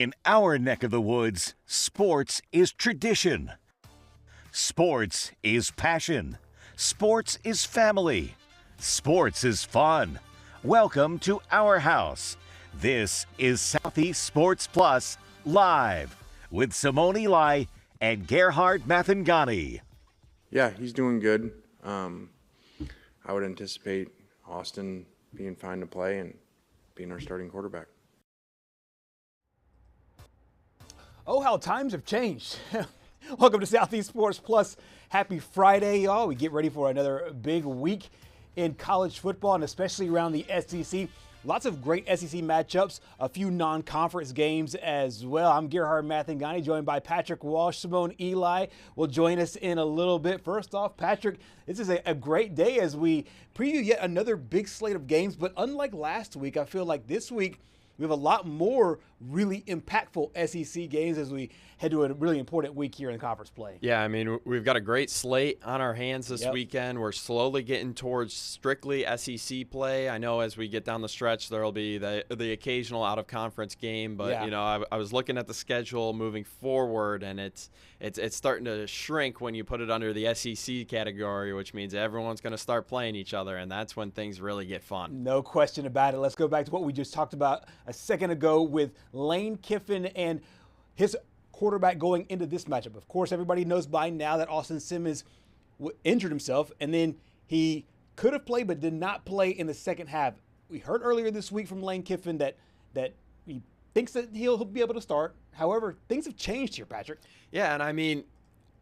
In our neck of the woods, sports is tradition. Sports is passion. Sports is family. Sports is fun. Welcome to our house. This is Southeast Sports Plus Live with Simone Eli and Gerhard Mathangani. Yeah, he's doing good. I would anticipate Austin being fine to play and being our starting quarterback. Oh, how times have changed. Welcome to Southeast Sports Plus. Happy Friday, y'all. We get ready for another big week in college football, and especially around the SEC. Lots of great SEC matchups, a few non-conference games as well. I'm Gerhard Mathangani, joined by Patrick Walsh. Simone Eli will join us in a little bit. First off, Patrick, this is a great day as we preview yet another big slate of games. But unlike last week, I feel like this week we have a lot more really impactful SEC games as we head to a really important week here in conference play. Yeah, I mean, we've got a great slate on our hands this weekend. We're slowly getting towards strictly SEC play. I know as we get down the stretch, there will be the occasional out-of-conference game. But, you know, I was looking at the schedule moving forward, and it's starting to shrink when you put it under the SEC category, which means everyone's going to start playing each other, and that's when things really get fun. No question about it. Let's go back to what we just talked about a second ago with Lane Kiffin and his quarterback going into this matchup. Of course, everybody knows by now that Austin Simmons injured himself, and then he could have played but did not play in the second half. We heard earlier this week from Lane Kiffin that he thinks that he'll be able to start. However, things have changed here, Patrick. Yeah, and I mean,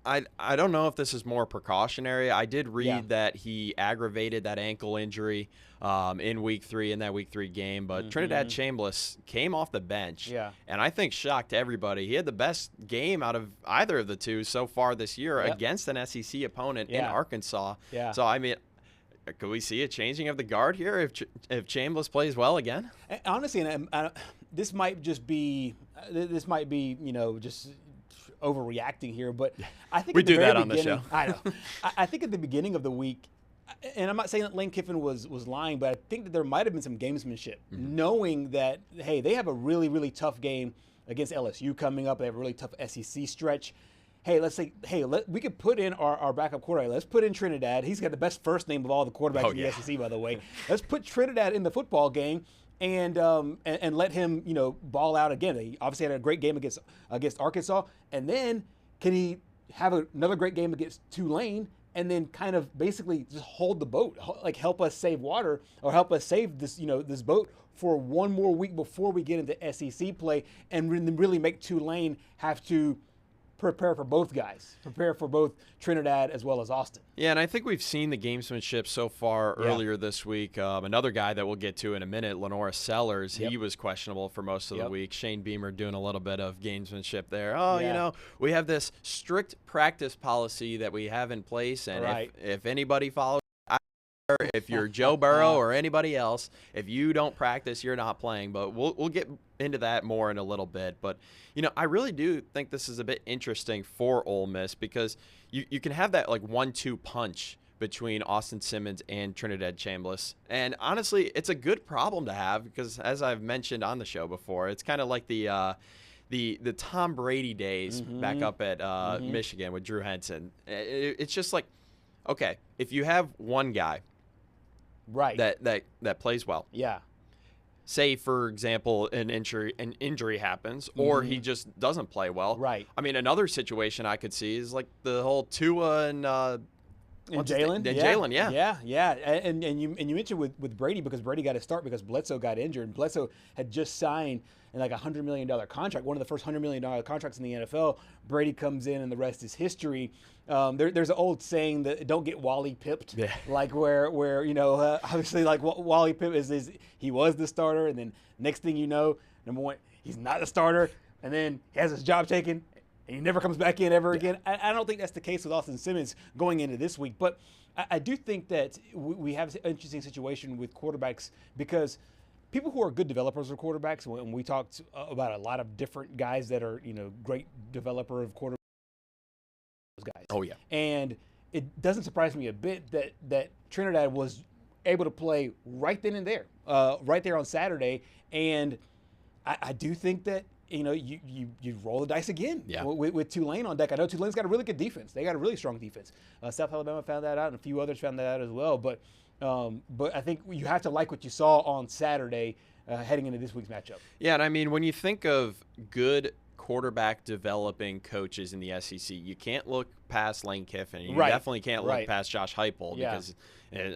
I don't know if this is more precautionary. I did read that he aggravated that ankle injury in Week 3 in that Week 3 game, but Trinidad Chambliss came off the bench, and I think shocked everybody. He had the best game out of either of the two so far this year against an SEC opponent in Arkansas. So, I mean, could we see a changing of the guard here if Chambliss plays well again? Honestly, and this might be, you know, just overreacting here, but I think we do that on the show. I know. I think at the beginning of the week, and I'm not saying that Lane Kiffin was lying, but I think that there might have been some gamesmanship, knowing that, hey, they have a really, really tough game against LSU coming up. They have a really tough SEC stretch. Hey, let's say, we could put in our backup quarterback. Let's put in Trinidad. He's got the best first name of all the quarterbacks in the SEC, by the way. Let's put Trinidad in the football game and let him, you know, ball out again. He obviously had a great game against Arkansas, and then can he have another great game against Tulane, and then kind of basically just hold the boat, like help us save water or help us save this, you know, this boat for one more week before we get into SEC play, and really make Tulane have to prepare for both guys, prepare for both Trinidad as well as Austin. Yeah, and I think we've seen the gamesmanship so far earlier this week. Another guy that we'll get to in a minute, Lenora Sellers, he was questionable for most of the week. Shane Beamer doing a little bit of gamesmanship there. You know, we have this strict practice policy that we have in place, and if anybody follows, if you're Joe Burrow or anybody else, if you don't practice, you're not playing. But we'll get into that more in a little bit. But, you know, I really do think this is a bit interesting for Ole Miss because you can have that, like, 1-2 punch between Austin Simmons and Trinidad Chambliss. And, honestly, it's a good problem to have because, as I've mentioned on the show before, it's kind of like the Tom Brady days back up at Michigan with Drew Henson. It's just like, okay, if you have one guy that plays well. Say, for example, an injury happens, or he just doesn't play well. I mean, another situation I could see is like the whole Tua and Jalen. Jalen, And you mentioned with Brady, because Brady got to start because Bledsoe got injured. And Bledsoe had just signed in like $100 million contract, one of the first $100 million contracts in the NFL. Brady comes in, and the rest is history. There's an old saying that don't get Wally pipped, like where you know, obviously, like Wally Pipp is he was the starter, and then next thing you know, number one, he's not the starter, and then he has his job taken, and he never comes back in ever again. I don't think that's the case with Austin Simmons going into this week, but I do think that we have an interesting situation with quarterbacks because people who are good developers of quarterbacks, when we talked about a lot of different guys that are, you know, great developer of quarterbacks, guys. And it doesn't surprise me a bit that Trinidad was able to play right then and there, right there on Saturday. And I do think that you roll the dice again Yeah. with Tulane on deck. I know Tulane's got a really good defense. They got a really strong defense. South Alabama found that out, and a few others found that out as well. But I think you have to like what you saw on Saturday heading into this week's matchup. Yeah, and I mean, when you think of good quarterback developing coaches in the SEC, you can't look past Lane Kiffin. You definitely can't look past Josh Heupel because,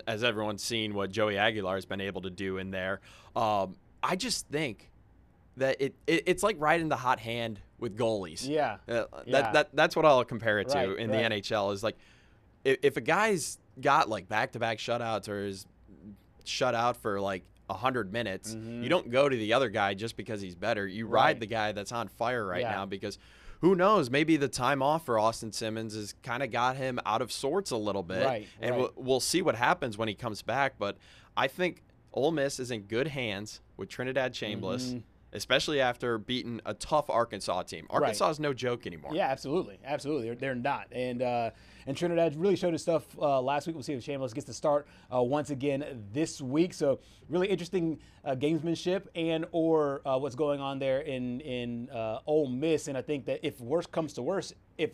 as everyone's seen, what Joey Aguilar has been able to do in there. I just think that it's like riding the hot hand with goalies. Yeah. That's what I'll compare it to in the NHL is like if a guy's got like back-to-back shutouts or is shut out for like 100 minutes, you don't go to the other guy just because he's better. You ride the guy that's on fire right now because who knows, maybe the time off for Austin Simmons has kind of got him out of sorts a little bit. We'll see what happens when he comes back. But I think Ole Miss is in good hands with Trinidad Chambliss, especially after beating a tough Arkansas team. Arkansas is no joke anymore. Yeah, absolutely. They're not. And Trinidad really showed his stuff last week. We'll see if Chambliss gets to start once again this week. So really interesting gamesmanship and or what's going on there in Ole Miss. And I think that if worse comes to worse, if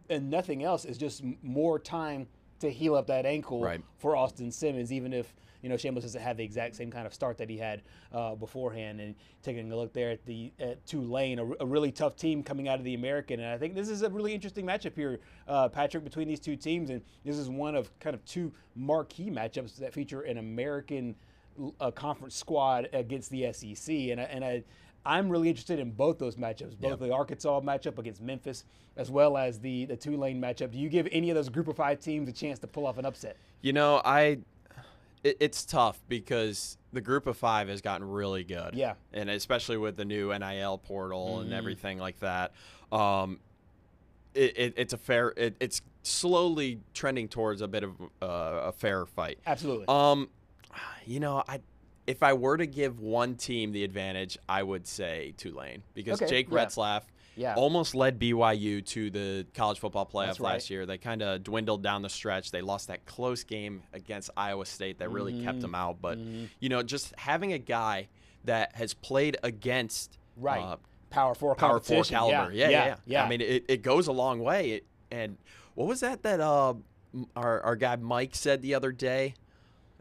and nothing else, is just more time to heal up that ankle for Austin Simmons, even if Chambliss doesn't have the exact same kind of start that he had beforehand. And taking a look there at Tulane, a really tough team coming out of the American. And I think this is a really interesting matchup here, Patrick, between these two teams. And this is one of kind of two marquee matchups that feature an American conference squad against the SEC. And I'm really interested in both those matchups, both the Arkansas matchup against Memphis as well as the Tulane matchup. Do you give any of those Group of 5 teams a chance to pull off an upset? It's tough because the Group of 5 has gotten really good. Yeah. And especially with the new NIL portal and everything like that. It's slowly trending towards a bit of a fair fight. Absolutely. If I were to give one team the advantage, I would say Tulane because Jake Retzlaff almost led BYU to the college football playoff last year. They kind of dwindled down the stretch. They lost that close game against Iowa State that really kept them out. But, just having a guy that has played against Power 4 caliber. Yeah. I mean, it goes a long way. And what was that our guy Mike said the other day?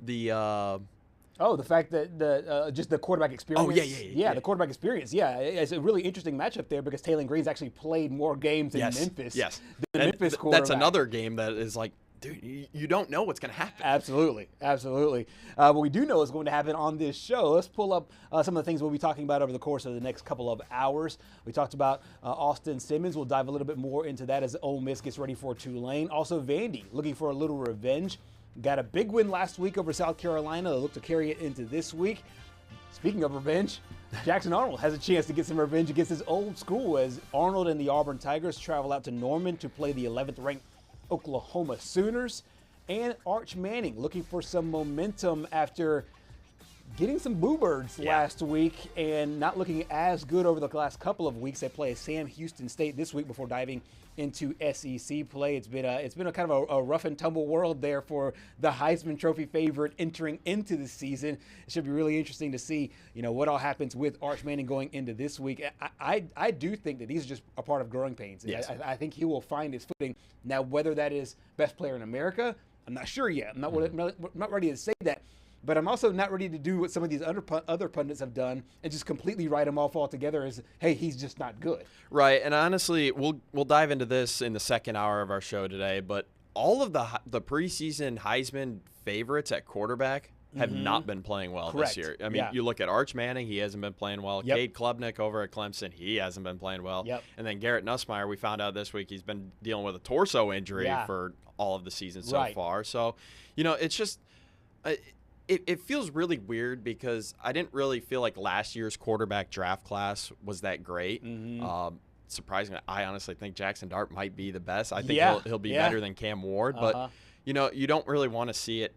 The fact that just the quarterback experience. The quarterback experience. Yeah, it's a really interesting matchup there because Taylor Green's actually played more games in Memphis. Yes, than Memphis quarterback. That's another game that is like, dude, you don't know what's going to happen. Absolutely. What we do know is going to happen on this show. Let's pull up some of the things we'll be talking about over the course of the next couple of hours. We talked about Austin Simmons. We'll dive a little bit more into that as Ole Miss gets ready for Tulane. Also, Vandy looking for a little revenge. Got a big win last week over South Carolina. They'll look to carry it into this week. Speaking of revenge, Jackson Arnold has a chance to get some revenge against his old school as Arnold and the Auburn Tigers travel out to Norman to play the 11th-ranked Oklahoma Sooners. And Arch Manning looking for some momentum after getting some boo birds last week and not looking as good over the last couple of weeks. They play Sam Houston State this week before diving into SEC play. It's been a kind of a rough and tumble world there for the Heisman Trophy favorite entering into the season. It should be really interesting to see, what all happens with Arch Manning going into this week. I do think that these are just a part of growing pains. Yes. I think he will find his footing. Now, whether that is best player in America, I'm not sure yet. I'm not ready to say that. But I'm also not ready to do what some of these other pundits have done and just completely write him off altogether as, hey, he's just not good. Right, and honestly, we'll dive into this in the second hour of our show today, but all of the preseason Heisman favorites at quarterback have not been playing well this year. I mean, you look at Arch Manning, he hasn't been playing well. Cade Klubnik over at Clemson, he hasn't been playing well. And then Garrett Nussmeier, we found out this week he's been dealing with a torso injury for all of the season so far. So, it's just it feels really weird because I didn't really feel like last year's quarterback draft class was that great. Surprisingly, I honestly think Jackson Dart might be the best. I think he'll be better than Cam Ward. But, you don't really want to see it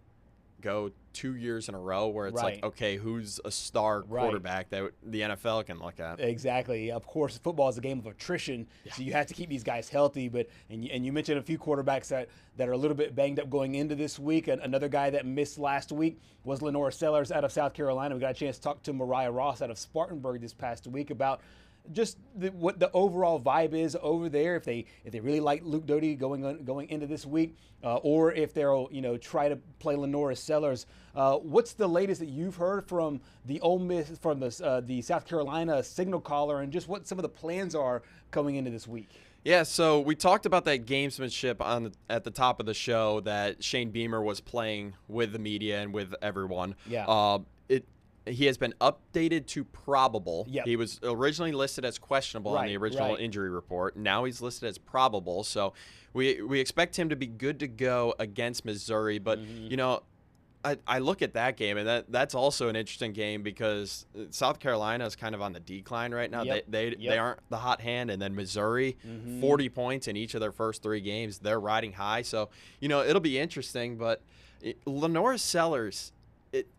go 2 years in a row where it's like, okay, who's a star quarterback that the NFL can look at? Exactly. Of course, football is a game of attrition, so you have to keep these guys healthy. But and you mentioned a few quarterbacks that are a little bit banged up going into this week. Another guy that missed last week was Lenore Sellers out of South Carolina. We got a chance to talk to Mariah Ross out of Spartanburg this past week about just what the overall vibe is over there. If they really like Luke Doty going into this week, or if they'll try to play Lenora Sellers. What's the latest that you've heard from the Ole Miss, from the South Carolina signal caller, and just what some of the plans are going into this week? Yeah, so we talked about that gamesmanship at the top of the show, that Shane Beamer was playing with the media and with everyone. Yeah. He has been updated to probable. Yep. He was originally listed as questionable on the original injury report. Now he's listed as probable. So we expect him to be good to go against Missouri. But, I look at that game, and that's also an interesting game because South Carolina is kind of on the decline right now. Yep. They aren't the hot hand, and then Missouri, 40 points in each of their first 3 games. They're riding high. So, it'll be interesting. But Lenora Sellers,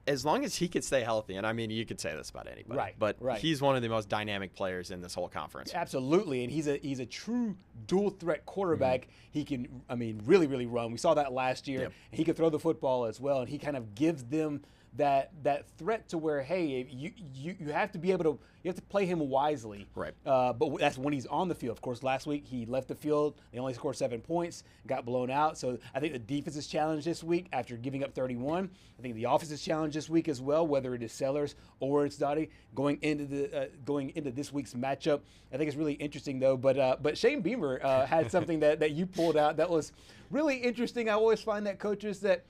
as long as he could stay healthy, and I mean, you could say this about anybody, but he's one of the most dynamic players in this whole conference. Absolutely, and he's a true dual threat quarterback. He can, really, really run. We saw that last year. Yep. He could throw the football as well, and he kind of gives them that threat to where, hey, you have to be able to, you have to play him wisely. Right. But that's when he's on the field. Of course, last week he left the field. They only scored 7 points, got blown out. So I think the defense is challenged this week after giving up 31. I think the offense is challenged this week as well, whether it is Sellers or it's Dottie going into this week's matchup. I think it's really interesting though. But Shane Beamer had something that you pulled out that was really interesting. I always find that coaches that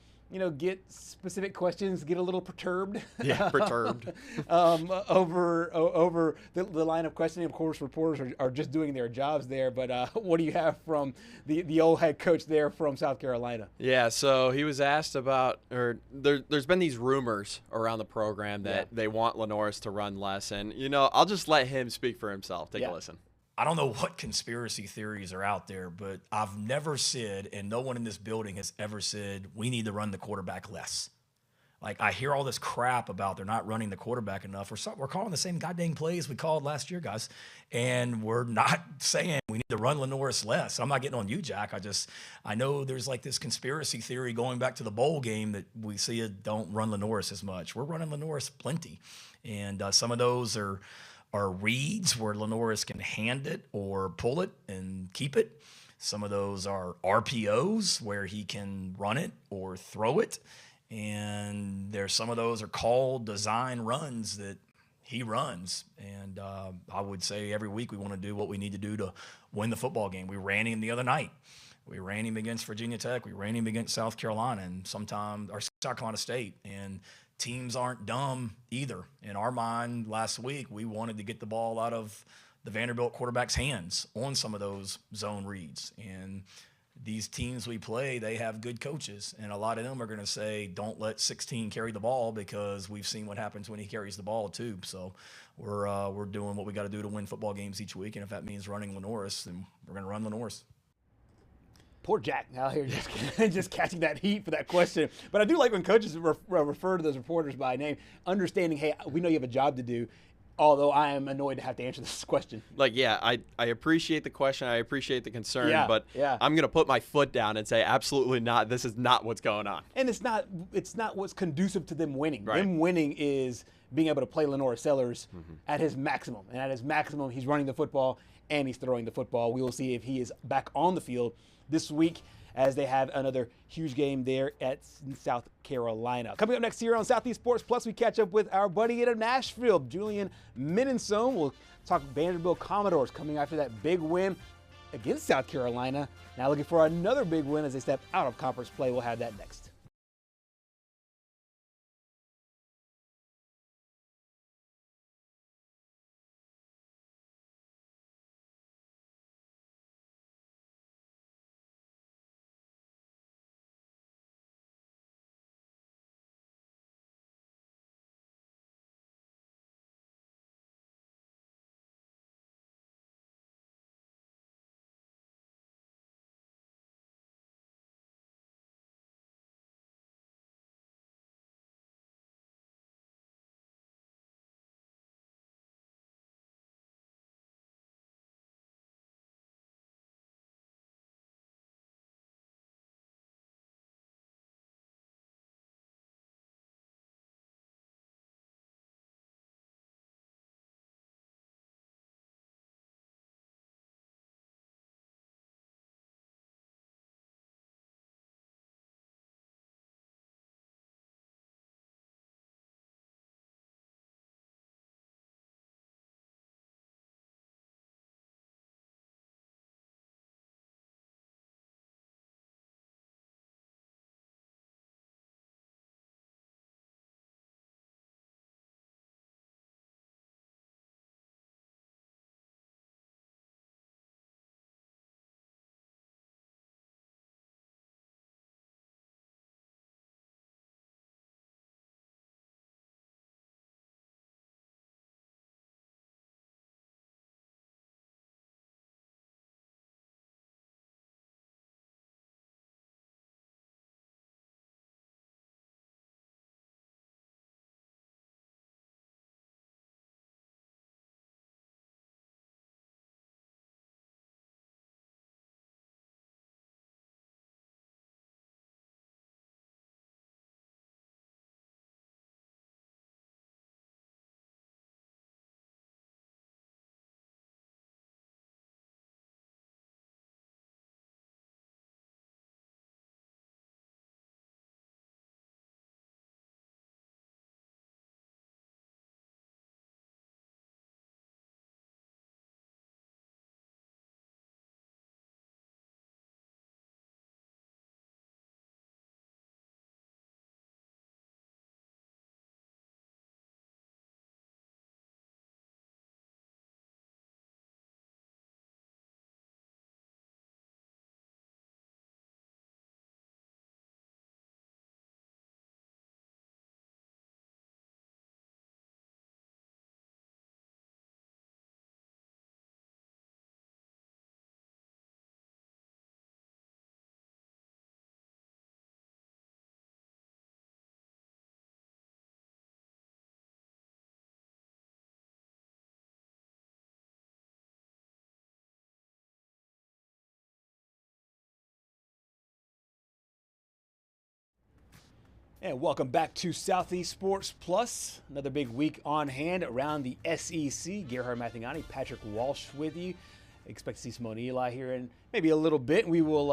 get specific questions, get a little perturbed. Yeah, perturbed. Over the line of questioning. Of course, reporters are just doing their jobs there. But what do you have from the old head coach there from South Carolina? Yeah, so he was asked about, or there's been these rumors around the program that they want Lenoris to run less. And, I'll just let him speak for himself. Take a listen. I don't know what conspiracy theories are out there, but I've never said, and no one in this building has ever said, we need to run the quarterback less. Like, I hear all this crap about they're not running the quarterback enough. We're calling the same goddamn plays we called last year, guys, and we're not saying we need to run Lenoris less. I'm not getting on you, Jack. I know there's like this conspiracy theory going back to the bowl game that we see it don't run Lenoris as much. We're running Lenoris plenty, and some of those are reads where Lenoris can hand it or pull it and keep it. Some of those are RPOs where he can run it or throw it. And there's some of those are called design runs that he runs. And I would say every week we want to do what we need to do to win the football game. We ran him the other night. We ran him against Virginia Tech. We ran him against South Carolina and South Carolina State. And teams aren't dumb either. In our mind, last week, we wanted to get the ball out of the Vanderbilt quarterback's hands on some of those zone reads. And these teams we play, they have good coaches. And a lot of them are going to say, don't let 16 carry the ball, because we've seen what happens when he carries the ball too. So we're doing what we got to do to win football games each week. And if that means running Lenoris, then we're going to run Lenoris. Poor Jack out here just catching that heat for that question. But I do like when coaches refer to those reporters by name, understanding, hey, we know you have a job to do, although I am annoyed to have to answer this question. I appreciate the question. I appreciate the concern, but yeah. I'm going to put my foot down and say absolutely not. This is not what's going on. And it's not what's conducive to them winning. Right. Them winning is being able to play Lenora Sellers at his maximum. And at his maximum, he's running the football and he's throwing the football. We will see if he is back on the field this week as they have another huge game there at South Carolina. Coming up next here on Southeast Sports Plus, we catch up with our buddy in Nashville, Julian Minensone. We'll talk Vanderbilt Commodores coming after that big win against South Carolina. Now looking for another big win as they step out of conference play. We'll have that next. And welcome back to Southeast Sports Plus. Another big week on hand around the SEC. Gerhard, Mathangani, Patrick Walsh with you. Expect to see Simone Eli here in maybe a little bit. We will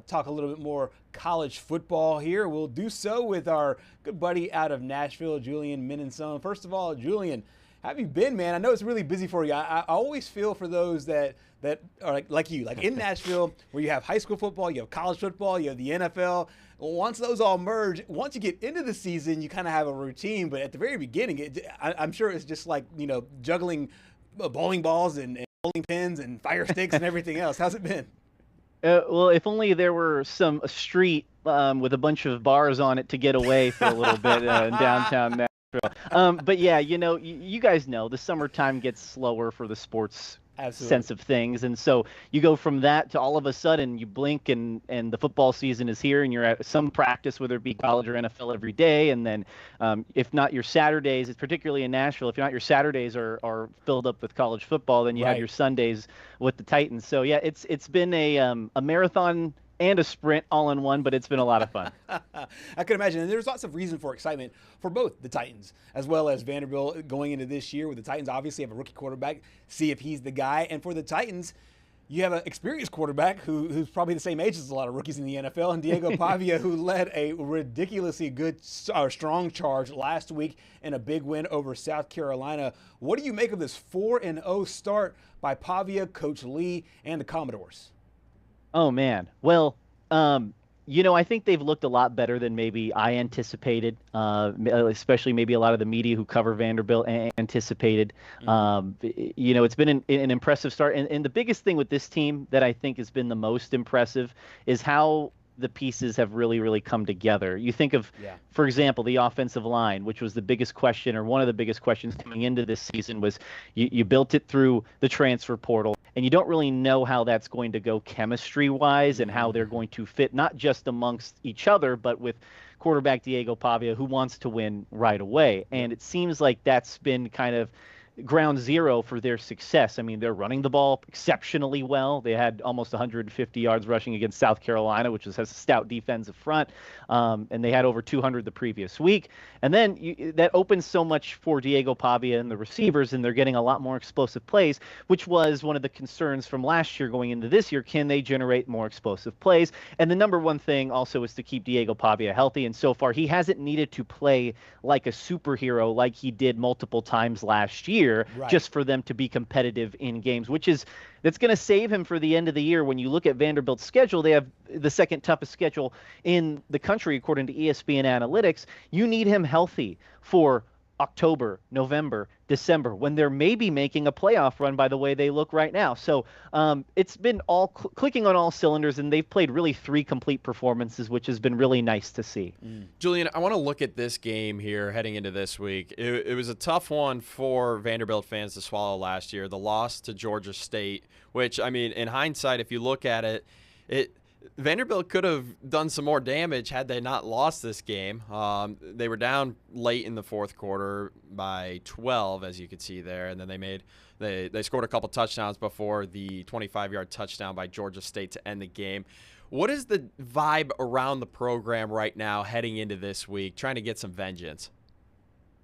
talk a little bit more college football here. We'll do so with our good buddy out of Nashville, Julian Minenson. First of all, Julian, how have you been, man? I know it's really busy for you. I always feel for those that are like you, like in Nashville, where you have high school football, you have college football, you have the NFL. Once those all merge, once you get into the season, you kind of have a routine. But at the very beginning, I'm sure it's just like, juggling bowling balls and bowling pins and fire sticks and everything else. How's it been? Well, if only there were a street with a bunch of bars on it to get away for a little bit in downtown Nashville. But yeah, you guys know the summertime gets slower for the sports sense of things. And so you go from that to all of a sudden you blink and the football season is here and you're at some practice, whether it be college or NFL every day. And then if not your Saturdays, it's particularly in Nashville, if not your Saturdays are filled up with college football, then you have your Sundays with the Titans. So yeah, it's been a marathon and a sprint all in one, but it's been a lot of fun. I can imagine. And there's lots of reason for excitement for both the Titans as well as Vanderbilt going into this year, with the Titans obviously have a rookie quarterback, see if he's the guy. And for the Titans, you have an experienced quarterback who's probably the same age as a lot of rookies in the NFL, and Diego Pavia, who led a ridiculously good, strong charge last week in a big win over South Carolina. What do you make of this 4-0 start by Pavia, Coach Lee, and the Commodores? Oh, man. Well, I think they've looked a lot better than maybe I anticipated, especially maybe a lot of the media who cover Vanderbilt anticipated. It's been an impressive start. And the biggest thing with this team that I think has been the most impressive is how the pieces have really, really come together. You think of, for example, the offensive line, which was the biggest question, or one of the biggest questions coming into this season, was you built it through the transfer portal, and you don't really know how that's going to go chemistry-wise and how they're going to fit, not just amongst each other, but with quarterback Diego Pavia, who wants to win right away. And it seems like that's been kind of ground zero for their success. I mean, they're running the ball exceptionally well. They had almost 150 yards rushing against South Carolina, which has a stout defensive front, and they had over 200 the previous week. And then that opens so much for Diego Pavia and the receivers, and they're getting a lot more explosive plays, which was one of the concerns from last year going into this year. Can they generate more explosive plays? And the number one thing also is to keep Diego Pavia healthy, and so far he hasn't needed to play like a superhero like he did multiple times last year. Just for them to be competitive in games, that's going to save him for the end of the year. When you look at Vanderbilt's schedule, they have the second toughest schedule in the country, according to ESPN Analytics. You need him healthy for October, November, December, when they're maybe making a playoff run by the way they look right now. So it's been all clicking on all cylinders, and they've played really 3 complete performances, which has been really nice to see. Julian, I want to look at this game here heading into this week. It was a tough one for Vanderbilt fans to swallow last year, the loss to Georgia State, which, I mean, in hindsight, if you look at it Vanderbilt could have done some more damage had they not lost this game. They were down late in the fourth quarter by 12, as you could see there, and then they scored a couple touchdowns before the 25-yard touchdown by Georgia State to end the game. What is the vibe around the program right now heading into this week, trying to get some vengeance?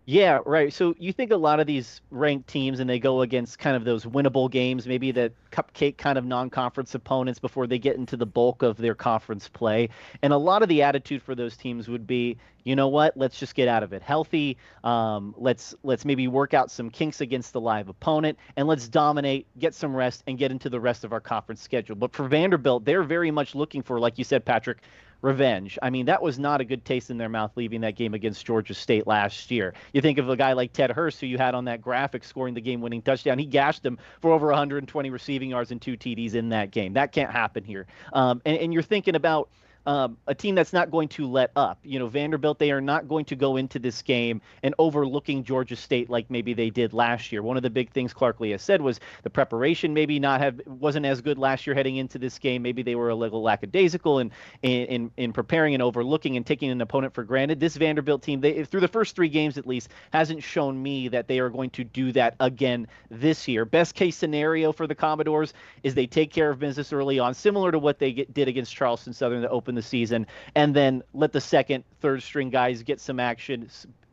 Yeah, right. So you think a lot of these ranked teams, and they go against kind of those winnable games, maybe the cupcake kind of non-conference opponents before they get into the bulk of their conference play. And a lot of the attitude for those teams would be, you know what, let's just get out of it healthy. Let's maybe work out some kinks against the live opponent, and let's dominate, get some rest, and get into the rest of our conference schedule. But for Vanderbilt, they're very much looking for, like you said, Patrick, revenge. I mean, that was not a good taste in their mouth leaving that game against Georgia State last year. You think of a guy like Ted Hurst, who you had on that graphic scoring the game-winning touchdown. He gashed him for over 120 receiving yards and 2 TDs in that game. That can't happen here. And you're thinking about a team that's not going to let up. Vanderbilt, they are not going to go into this game and overlooking Georgia State like maybe they did last year. One of the big things Clark Lee has said was the preparation maybe wasn't as good last year heading into this game. Maybe they were a little lackadaisical in preparing and overlooking and taking an opponent for granted. This Vanderbilt team, through the first 3 games at least, hasn't shown me that they are going to do that again this year. Best case scenario for the Commodores is they take care of business early on, similar to what they did against Charleston Southern to open open the season, and then let the second, third string guys get some action,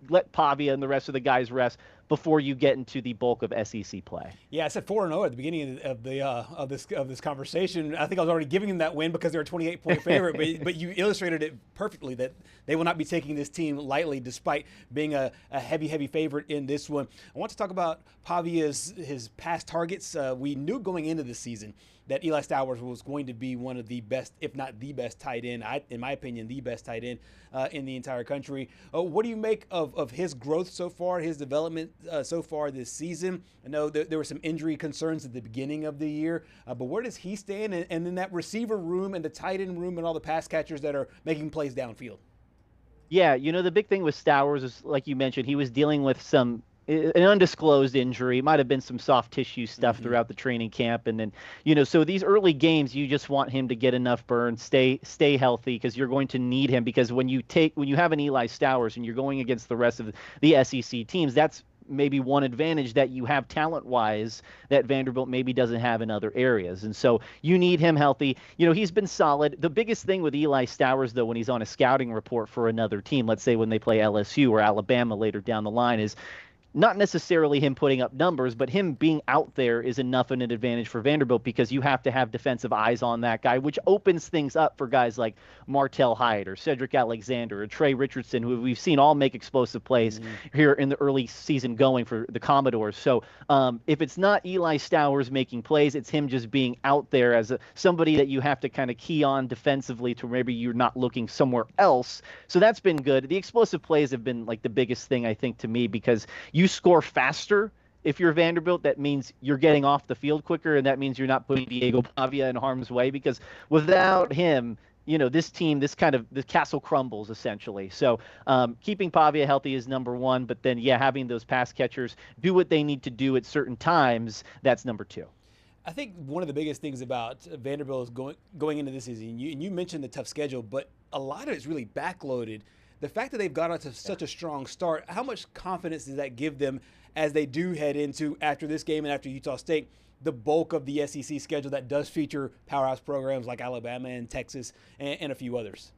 let Pavia and the rest of the guys rest before you get into the bulk of SEC play. Yeah, I said 4-0 at the beginning of this conversation. I think I was already giving them that win because they're a 28-point favorite, but you illustrated it perfectly that they will not be taking this team lightly despite being a heavy favorite in this one. I want to talk about Pavia's his past targets. We knew going into the season that Eli Stowers was going to be one of the best, if not the best tight end, in my opinion, the best tight end in the entire country. What do you make of his growth so far, his development so far this season? I know there were some injury concerns at the beginning of the year, but where does he stand? And then that receiver room and the tight end room and all the pass catchers that are making plays downfield? Yeah, the big thing with Stowers is, like you mentioned, he was dealing with an undisclosed injury. It might have been some soft tissue stuff throughout the training camp. And then, so these early games, you just want him to get enough burn, stay healthy, because you're going to need him. Because when you have an Eli Stowers and you're going against the rest of the SEC teams, that's maybe one advantage that you have talent-wise that Vanderbilt maybe doesn't have in other areas. And so you need him healthy. He's been solid. The biggest thing with Eli Stowers, though, when he's on a scouting report for another team, let's say when they play LSU or Alabama later down the line, is not necessarily him putting up numbers, but him being out there is enough of an advantage for Vanderbilt, because you have to have defensive eyes on that guy, which opens things up for guys like Martel Hyde or Cedric Alexander or Trey Richardson, who we've seen all make explosive plays here in the early season going for the Commodores. So if it's not Eli Stowers making plays, it's him just being out there as somebody that you have to kind of key on defensively to maybe you're not looking somewhere else. So that's been good. The explosive plays have been like the biggest thing, I think, to me, because you score faster if you're Vanderbilt. That means you're getting off the field quicker, and that means you're not putting Diego Pavia in harm's way, because without him, this team, the castle crumbles essentially. So keeping Pavia healthy is number one, but then, having those pass catchers do what they need to do at certain times, that's number two. I think one of the biggest things about Vanderbilt is going into this season, you mentioned the tough schedule, but a lot of it's really backloaded. The fact that they've got off to such a strong start, how much confidence does that give them as they do head into, after this game and after Utah State, the bulk of the SEC schedule that does feature powerhouse programs like Alabama and Texas and a few others?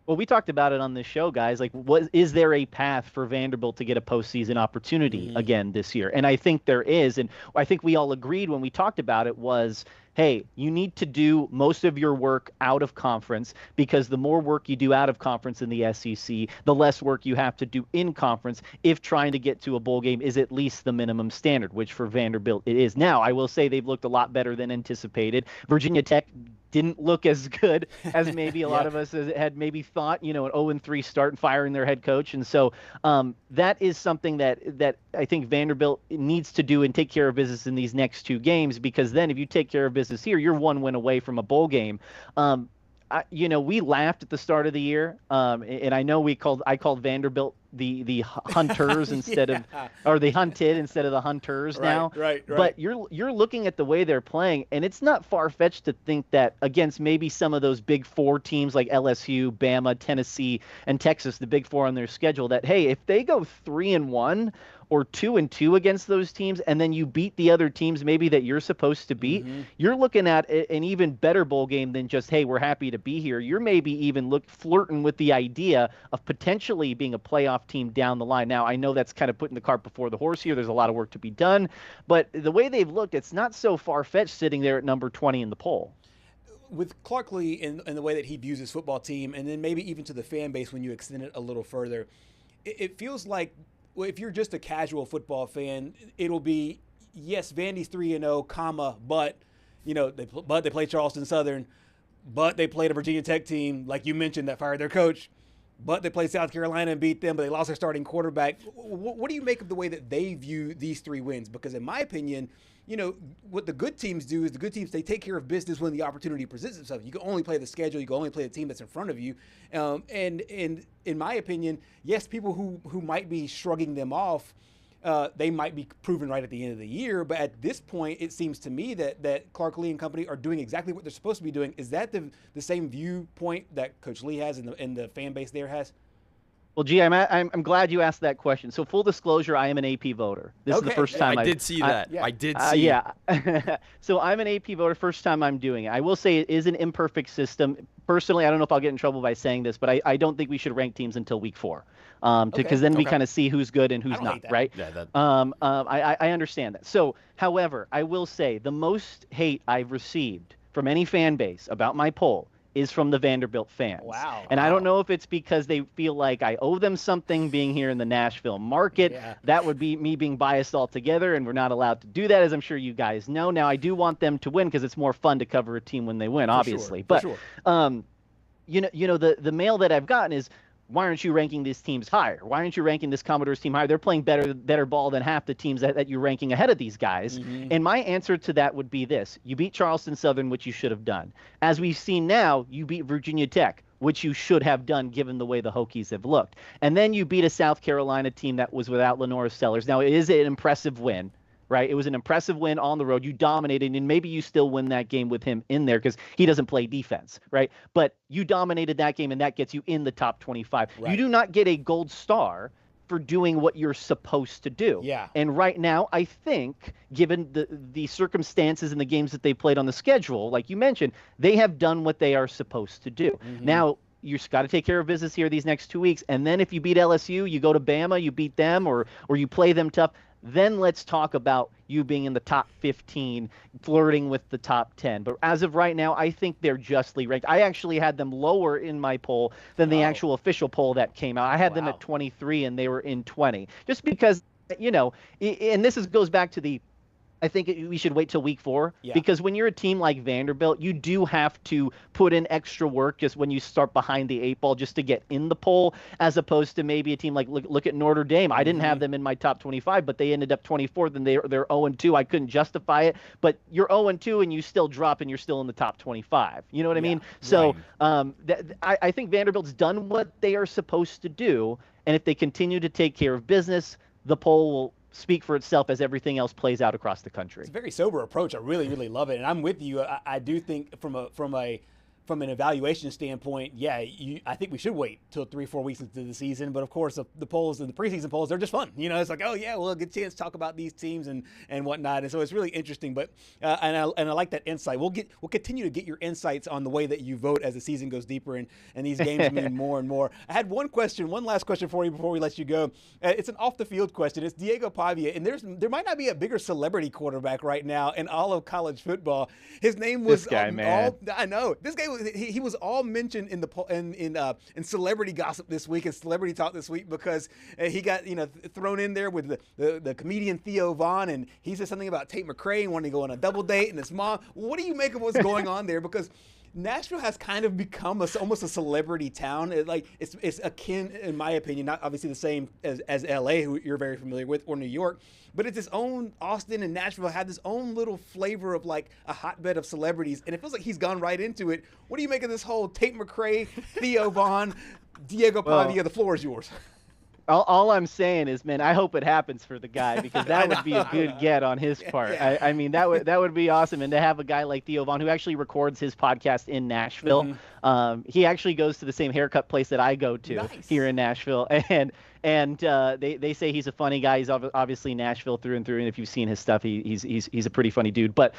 Well, we talked about it on this show, guys. Like, is there a path for Vanderbilt to get a postseason opportunity again this year? And I think there is. And I think we all agreed when we talked about it was, hey, you need to do most of your work out of conference, because the more work you do out of conference in the SEC, the less work you have to do in conference if trying to get to a bowl game is at least the minimum standard, which for Vanderbilt it is. Now, I will say they've looked a lot better than anticipated. Virginia Tech didn't look as good as maybe a lot of us had maybe thought, an 0-3 start and firing their head coach. And so that is something that I think Vanderbilt needs to do and take care of business in these next two games, because then if you take care of business here, you're one win away from a bowl game. We laughed at the start of the year, and I know I called Vanderbilt the hunters instead of, or the hunted instead of the hunters now. Right. But you're looking at the way they're playing, and it's not far-fetched to think that against maybe some of those Big Four teams like LSU, Bama, Tennessee, and Texas, the Big Four on their schedule, that, hey, if they go 3-1 or 2-2 against those teams, and then you beat the other teams maybe that you're supposed to beat, you're looking at an even better bowl game than just, hey, we're happy to be here. You're maybe even flirting with the idea of potentially being a playoff team down the line. Now, I know that's kind of putting the cart before the horse here. There's a lot of work to be done, but the way they've looked, it's not so far-fetched sitting there at number 20 in the poll. With Clark Lee in the way that he views his football team, and then maybe even to the fan base when you extend it a little further, it feels like, well, if you're just a casual football fan, it'll be, yes, Vandy's 3-0, but they play Charleston Southern, but they played a Virginia Tech team, like you mentioned, that fired their coach, but they played South Carolina and beat them, but they lost their starting quarterback. What do you make of the way that they view these three wins? Because in my opinion, what the good teams do is the good teams, they take care of business when the opportunity presents itself. You can only play the schedule. You can only play the team that's in front of you. And in my opinion, yes, people who might be shrugging them off, they might be proven right at the end of the year. But at this point, it seems to me that Clark Lee and company are doing exactly what they're supposed to be doing. Is that the same viewpoint that Coach Lee has and the fan base there has? Well, gee, I'm glad you asked that question. So full disclosure, I am an AP voter. This is the first time I did see that. I did see. Yeah. So I'm an AP voter. First time I'm doing it. I will say it is an imperfect system. personally, I don't know if I'll get in trouble by saying this, but I don't think we should rank teams until week 4, because then we kind of see who's good and who's not, right? Yeah, I understand that. So, however, I will say the most hate I've received from any fan base about my poll is from the Vanderbilt fans. Wow. And I don't know if it's because they feel like I owe them something being here in the Nashville market. Yeah. That would be me being biased altogether, and we're not allowed to do that, as I'm sure you guys know. Now, I do want them to win because it's more fun to cover a team when they win, obviously. For But sure. the mail that I've gotten is, why aren't you ranking these teams higher? Why aren't you ranking this Commodores team higher? They're playing better ball than half the teams that you're ranking ahead of these guys. Mm-hmm. And my answer to that would be this. You beat Charleston Southern, which you should have done. As we've seen now, you beat Virginia Tech, which you should have done given the way the Hokies have looked. And then you beat a South Carolina team that was without Lenora Sellers. Now, it is an impressive win. Right. It was an impressive win on the road. You dominated, and maybe you still win that game with him in there because he doesn't play defense. Right. But you dominated that game, and that gets you in the top 25. Right. You do not get a gold star for doing what you're supposed to do. Yeah. And right now, I think, given the circumstances and the games that they played on the schedule, like you mentioned, they have done what they are supposed to do. Mm-hmm. Now, you've got to take care of business here these next 2 weeks. And then if you beat LSU, you go to Bama, you beat them, or you play them tough. Then let's talk about you being in the top 15, flirting with the top 10. But as of right now, I think they're justly ranked. I actually had them lower in my poll than the actual official poll that came out. I had them at 23, and they were in 20. Just because, and this goes back to I think we should wait till week 4 because when you're a team like Vanderbilt, you do have to put in extra work just when you start behind the 8 ball just to get in the poll, as opposed to maybe a team like look at Notre Dame. I didn't have them in my top 25, but they ended up 24th, and they're 0-2. I couldn't justify it, but you're 0-2 and you still drop and you're still in the top 25. You know what I mean? So I think Vanderbilt's done what they are supposed to do, and if they continue to take care of business, the poll will speak for itself as everything else plays out across the country. It's a very sober approach. I really, really love it, and I'm with you. I do think from an evaluation standpoint, I think we should wait till 3-4 weeks into the season. But of course, the polls and the preseason polls, they're just fun. It's like, we'll get a chance to talk about these teams and whatnot. And so it's really interesting. But and I like that insight. We'll continue to get your insights on the way that you vote as the season goes deeper and these games mean more and more. I had one last question for you before we let you go. It's an off the field question. It's Diego Pavia, and there might not be a bigger celebrity quarterback right now in all of college football. His name was this guy, man. I know this guy. He was all mentioned in celebrity gossip this week and celebrity talk this week because he got thrown in there with the comedian Theo Vaughn, and he said something about Tate McRae and wanting to go on a double date and his mom. What do you make of what's going on there? Because Nashville has kind of become almost a celebrity town. It's akin, in my opinion, not obviously the same as LA, who you're very familiar with, or New York, but it's its own. Austin and Nashville have this own little flavor of like a hotbed of celebrities, and it feels like he's gone right into it. What do you make of this whole Tate McRae, Theo Vaughn, Diego Pavia? The floor is yours. All I'm saying is, man, I hope it happens for the guy because that would be a good get on his part. Yeah. I mean, that would be awesome. And to have a guy like Theo Vaughn, who actually records his podcast in Nashville, he actually goes to the same haircut place that I go to here in Nashville. And they say he's a funny guy. He's obviously Nashville through and through. And if you've seen his stuff, he's a pretty funny dude. But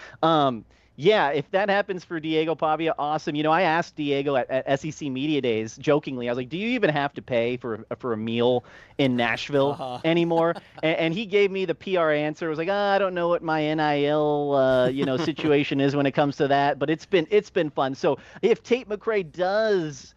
yeah, if that happens for Diego Pavia, awesome. I asked Diego at SEC Media Days jokingly, I was like, do you even have to pay for a meal in Nashville anymore? And he gave me the PR answer. It was like, I don't know what my NIL situation is when it comes to that, but it's been fun. So if Tate McRae does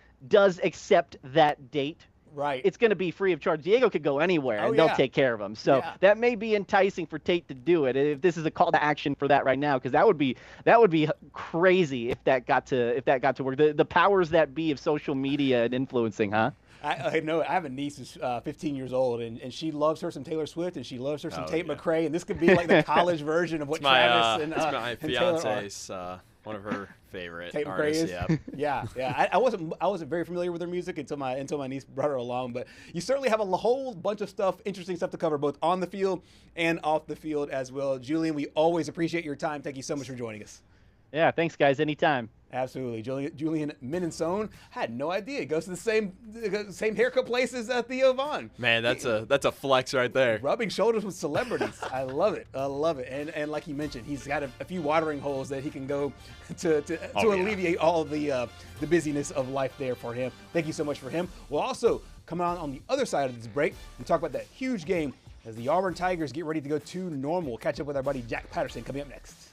accept that date, right, it's going to be free of charge. Diego could go anywhere, and they'll take care of him. So that may be enticing for Tate to do it. If this is a call to action for that right now, because that would be crazy if that got to work. The powers that be of social media and influencing, huh? I know. I have a niece who's 15 years old, and she loves her some Taylor Swift, and she loves her some Tate McRae, and this could be like the college version of what Travis and my and Taylor fiance's one of her favorite Tate artists. McRae is? Yeah. I wasn't very familiar with her music until my niece brought her along, but you certainly have a whole bunch of interesting stuff to cover, both on the field and off the field as well. Julian, we always appreciate your time. Thank you so much for joining us. Yeah, thanks, guys. Anytime. Absolutely. Julian Minnesone had no idea. He goes to the same haircut place as Theo Vaughn. Man, that's a flex right there. Rubbing shoulders with celebrities. I love it. I love it. And like you mentioned, he's got a few watering holes that he can go to alleviate all the busyness of life there for him. Thank you so much for him. We'll also come on the other side of this break and talk about that huge game as the Auburn Tigers get ready to go to Normal. We'll catch up with our buddy Jack Patterson coming up next.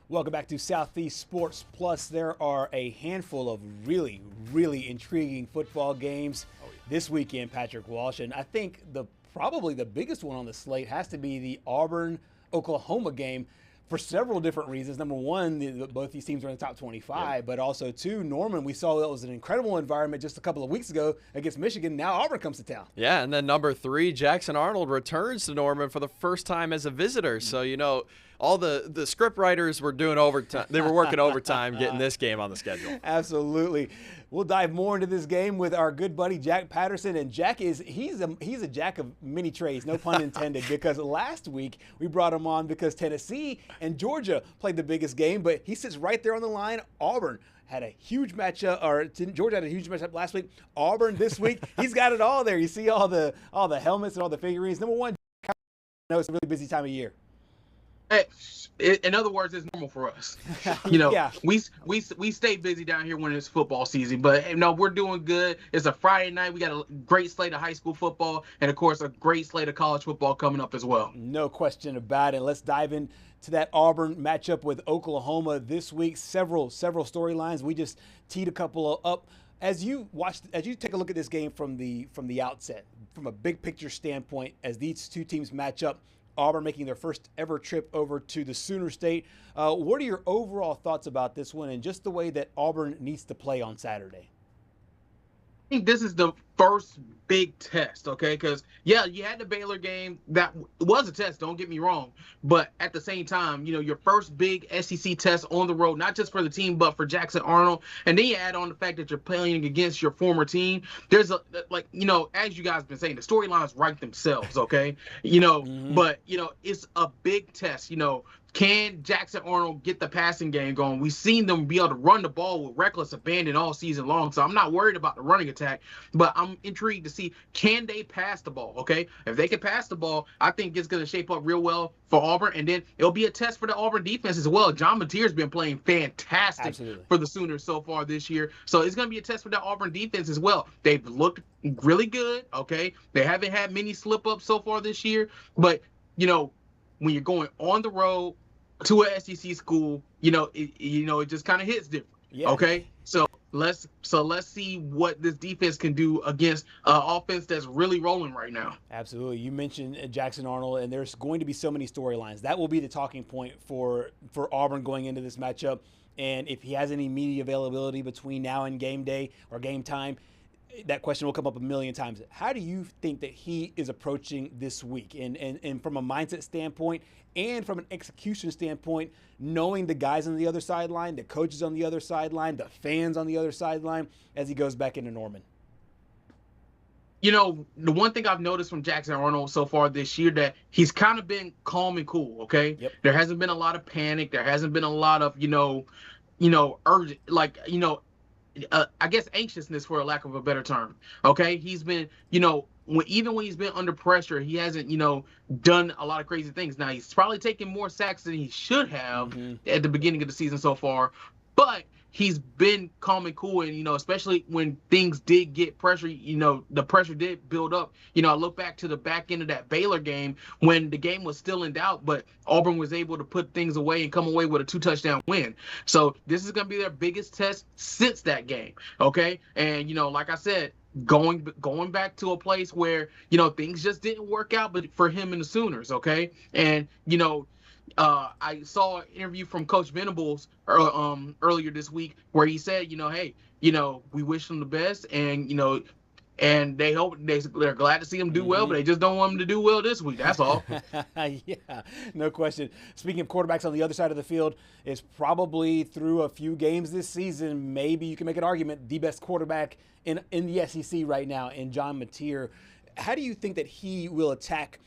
Welcome back to Southeast Sports Plus. There are a handful of really, really intriguing football games this weekend, Patrick Walsh. And I think probably the biggest one on the slate has to be the Auburn-Oklahoma game for several different reasons. Number one, both these teams are in the top 25, but also two, Norman, we saw that was an incredible environment just a couple of weeks ago against Michigan. Now Auburn comes to town. Yeah, and then number three, Jackson Arnold returns to Norman for the first time as a visitor. So, all the script writers were doing overtime. They were working overtime getting this game on the schedule. Absolutely. We'll dive more into this game with our good buddy Jack Patterson. And Jack he's a jack of many trades, no pun intended, because last week we brought him on because Tennessee and Georgia played the biggest game, but he sits right there on the line. Auburn had a huge matchup, or Georgia had a huge matchup last week. Auburn this week, he's got it all there. You see all the helmets and all the figurines. Number one, I know it's a really busy time of year. In other words, it's normal for us. Yeah. we stay busy down here when it's football season, but no, we're doing good. It's a Friday night. We got a great slate of high school football, and of course, a great slate of college football coming up as well. No question about it. Let's dive into that Auburn matchup with Oklahoma this week. Several storylines. We just teed a couple up. As you take a look at this game from the outset, from a big picture standpoint, as these two teams match up, Auburn making their first ever trip over to the Sooner State. What are your overall thoughts about this one and just the way that Auburn needs to play on Saturday? I think this is the first big test, okay? Because, yeah, you had the Baylor game. That was a test, don't get me wrong. But at the same time, your first big SEC test on the road, not just for the team, but for Jackson Arnold. And then you add on the fact that you're playing against your former team. There's, as you guys have been saying, the storylines write themselves, okay? But, it's a big test, Can Jackson Arnold get the passing game going? We've seen them be able to run the ball with reckless abandon all season long, so I'm not worried about the running attack, but I'm intrigued to see, can they pass the ball, okay? If they can pass the ball, I think it's going to shape up real well for Auburn, and then it'll be a test for the Auburn defense as well. John Mateer's been playing fantastic for the Sooners so far this year, so it's going to be a test for the Auburn defense as well. They've looked really good, okay? They haven't had many slip-ups so far this year, but, when you're going on the road to a SEC school, it just kind of hits different. Yeah. Okay, so let's see what this defense can do against an offense that's really rolling right now. Absolutely. You mentioned Jackson Arnold, and there's going to be so many storylines. That will be the talking point for Auburn going into this matchup. And if he has any media availability between now and game day or game time, that question will come up a million times. How do you think that he is approaching this week? And from a mindset standpoint and from an execution standpoint, knowing the guys on the other sideline, the coaches on the other sideline, the fans on the other sideline as he goes back into Norman? The one thing I've noticed from Jackson Arnold so far this year, that he's kind of been calm and cool, okay? Yep. There hasn't been a lot of panic. There hasn't been a lot of, urgent, I guess anxiousness, for a lack of a better term. Okay, he's been, even when he's been under pressure, he hasn't, done a lot of crazy things. Now he's probably taken more sacks than he should have at the beginning of the season so far, but he's been calm and cool, and especially when things did get pressure, the pressure did build up. I look back to the back end of that Baylor game when the game was still in doubt, but Auburn was able to put things away and come away with a 2-touchdown win. So this is going to be their biggest test since that game. Okay, and like I said, going back to a place where things just didn't work out, but for him and the Sooners. Okay, and I saw an interview from Coach Venables earlier this week where he said, hey, we wish him the best, and and they hope they're glad to see him do well, but they just don't want him to do well this week. That's all. Yeah, no question. Speaking of quarterbacks on the other side of the field, is probably through a few games this season, maybe you can make an argument, the best quarterback in the SEC right now in John Mateer. How do you think that he will attack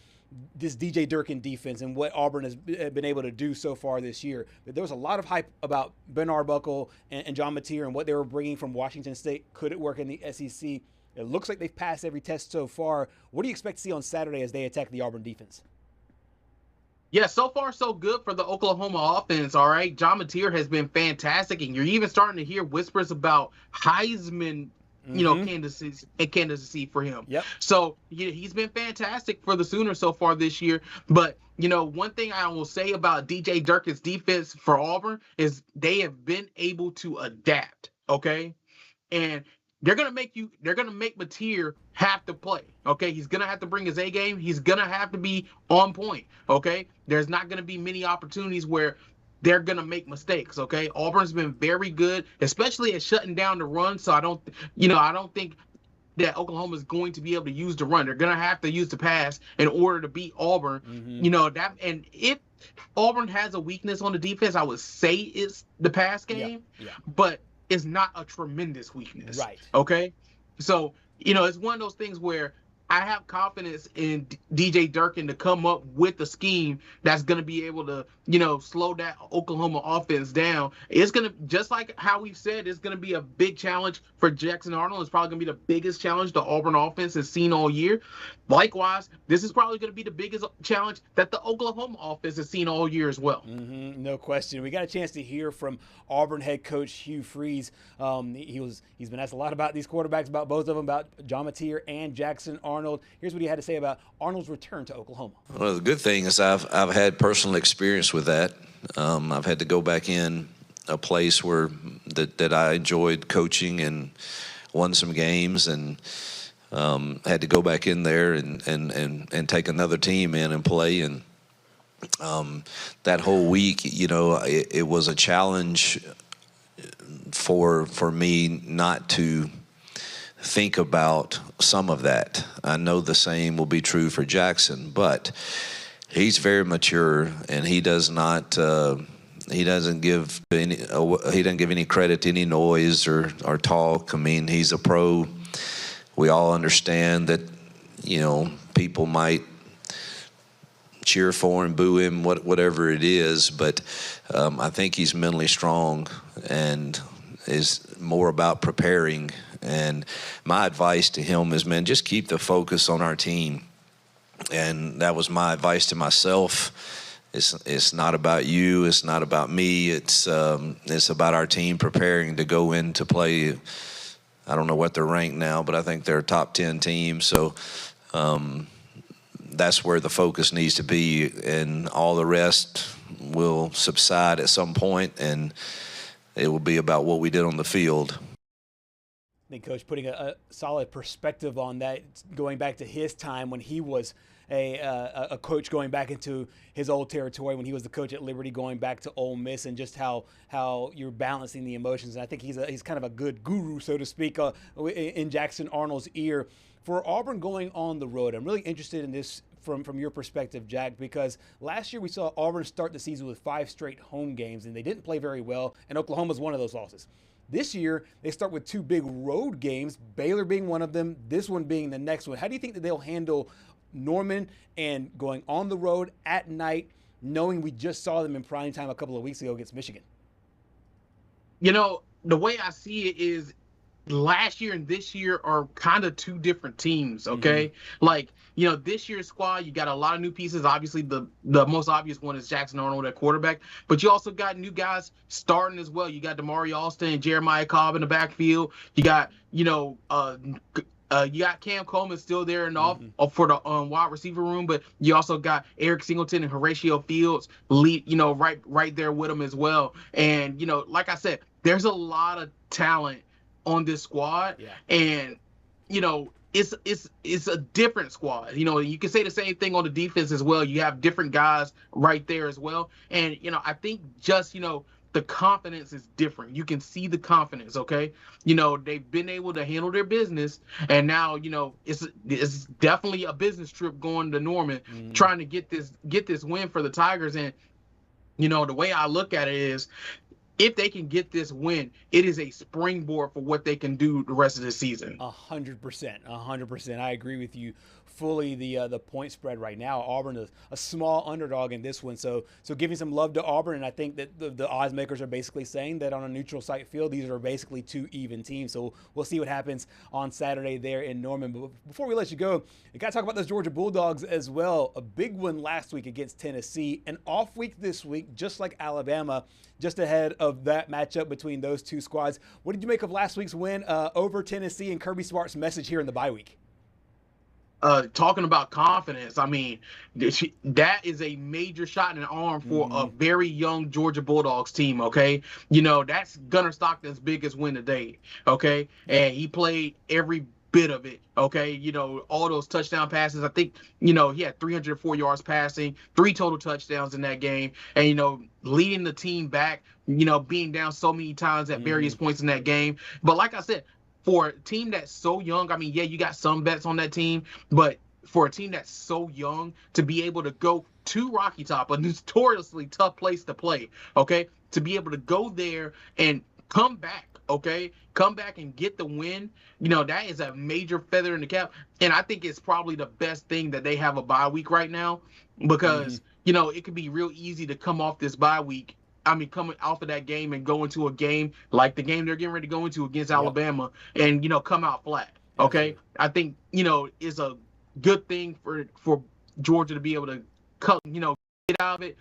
this DJ Durkin defense and what Auburn has been able to do so far this year? There was a lot of hype about Ben Arbuckle and John Mateer and what they were bringing from Washington State. Could it work in the SEC? It looks like they've passed every test so far. What do you expect to see on Saturday as they attack the Auburn defense? Yeah, so far so good for the Oklahoma offense, all right? John Mateer has been fantastic, and you're even starting to hear whispers about Heisman candidacy for him. Yep. So he's been fantastic for the Sooners so far this year. But, one thing I will say about DJ Durkin's defense for Auburn is they have been able to adapt, okay? And they're going to make Mateer have to play, okay? He's going to have to bring his A game. He's going to have to be on point, okay? There's not going to be many opportunities where they're going to make mistakes, okay? Auburn's been very good, especially at shutting down the run, so I don't think that Oklahoma is going to be able to use the run. They're going to have to use the pass in order to beat Auburn. And if Auburn has a weakness on the defense, I would say it's the pass game, but it's not a tremendous weakness. Right. Okay? So, it's one of those things where I have confidence in DJ Durkin to come up with a scheme that's going to be able to, slow that Oklahoma offense down. It's going to, just like how we've said, it's going to be a big challenge for Jackson Arnold. It's probably going to be the biggest challenge the Auburn offense has seen all year. Likewise, this is probably going to be the biggest challenge that the Oklahoma offense has seen all year as well. No question. We got a chance to hear from Auburn head coach Hugh Freeze. He's been asked a lot about these quarterbacks, about both of them, about John Mateer and Jackson Arnold. Here's what he had to say about Arnold's return to Oklahoma. Well, the good thing is I've had personal experience with that. I've had to go back in a place where that I enjoyed coaching and won some games, and had to go back in there and take another team in and play, and That whole week, it was a challenge for me not to think about some of that. I know the same will be true for Jackson, but he's very mature, and he does not. He doesn't give any credit to any noise or talk. I mean, he's a pro. We all understand that, people might cheer for him, boo him, whatever it is. But I think he's mentally strong and is more about preparing. And my advice to him is, man, just keep the focus on our team. And that was my advice to myself. It's not about you. It's not about me. It's about our team preparing to go in to play. I don't know what they're ranked now, but I think they're a top 10 team. So that's where the focus needs to be, and all the rest will subside at some point, and it will be about what we did on the field. I think Coach putting a solid perspective on that, going back to his time when he was a coach, going back into his old territory when he was the coach at Liberty, going back to Ole Miss, and just how you're balancing the emotions. And I think he's kind of a good guru, so to speak, in Jackson Arnold's ear. For Auburn going on the road, I'm really interested in this from your perspective, Jack, because last year we saw Auburn start the season with 5 straight home games, and they didn't play very well, and Oklahoma's one of those losses. This year, they start with 2 big road games, Baylor being one of them, this one being the next one. How do you think that they'll handle Norman and going on the road at night, knowing we just saw them in prime time a couple of weeks ago against Michigan? The way I see it is last year and this year are kind of 2 different teams, okay? This year's squad, you got a lot of new pieces. Obviously, the most obvious one is Jackson Arnold at quarterback, but you also got new guys starting as well. You got Damari Alston and Jeremiah Cobb in the backfield. You got, you got Cam Coleman still there and for the wide receiver room, but you also got Eric Singleton and Horatio Fields right there with them as well. And, like I said, there's a lot of talent on this squad, and it's a different squad. You can say the same thing on the defense as well. You have different guys right there as well, and I think just the confidence is different. You can see the confidence. Okay, they've been able to handle their business, and now it's definitely a business trip going to Norman, trying to get this win for the Tigers. And the way I look at it is, if they can get this win, it is a springboard for what they can do the rest of the season. 100%. I agree with you fully. The point spread right now, Auburn is a small underdog in this one. So giving some love to Auburn, and I think that the odds makers are basically saying that on a neutral site field, these are basically 2 even teams. So we'll see what happens on Saturday there in Norman. But before we let you go, you got to talk about those Georgia Bulldogs as well. A big one last week against Tennessee, an off week this week, just like Alabama, just ahead of that matchup between those 2 squads. What did you make of last week's win over Tennessee and Kirby Smart's message here in the bye week? Talking about confidence, I mean, that is a major shot in the arm for a very young Georgia Bulldogs team, okay? That's Gunnar Stockton's biggest win to date, okay? And he played every bit of it, okay? All those touchdown passes. I think, he had 304 yards passing, 3 total touchdowns in that game, and, leading the team back, being down so many times at various points in that game. But like I said, for a team that's so young, I mean, yeah, you got some vets on that team, but for a team that's so young to be able to go to Rocky Top, a notoriously tough place to play, okay, to be able to go there and come back, okay, and get the win, that is a major feather in the cap. And I think it's probably the best thing that they have a bye week right now, because, it could be real easy to come off this bye week. I mean, coming off of that game and go into a game like the game they're getting ready to go into against Alabama and, come out flat. Okay. Absolutely. I think, it's a good thing for Georgia to be able to cut, get out of it,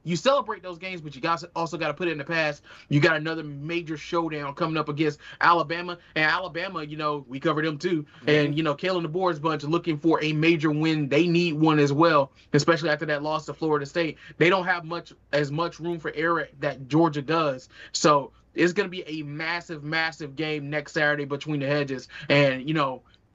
you celebrate those games, but you also got to put it in the past. You got another major showdown coming up against Alabama, and Alabama, we covered them too. And, Kalen DeBoer's bunch are looking for a major win. They need one as well, especially after that loss to Florida State. They don't have as much room for error that Georgia does. So it's going to be a massive, massive game next Saturday between the hedges. And,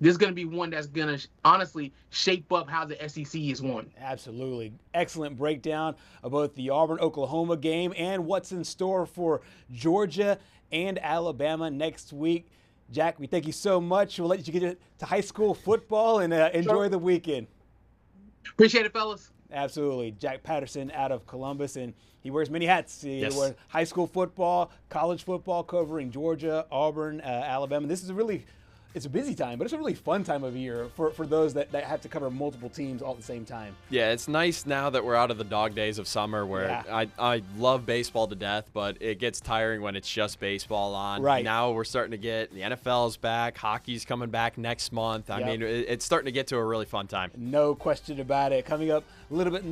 this is going to be one that's going to honestly shape up how the SEC is won. Absolutely. Excellent breakdown of both the Auburn-Oklahoma game and what's in store for Georgia and Alabama next week. Jack, we thank you so much. We'll let you get to high school football and enjoy the weekend. Appreciate it, fellas. Absolutely. Jack Patterson out of Columbus, and he wears many hats. He wears high school football, college football, covering Georgia, Auburn, Alabama. This is it's a busy time, but it's a really fun time of year for those that have to cover multiple teams all at the same time. Yeah, it's nice now that we're out of the dog days of summer where I love baseball to death, but it gets tiring when it's just baseball on. Right. Now we're starting to get the NFL's back, hockey's coming back next month. I mean, it's starting to get to a really fun time. No question about it. Coming up a little bit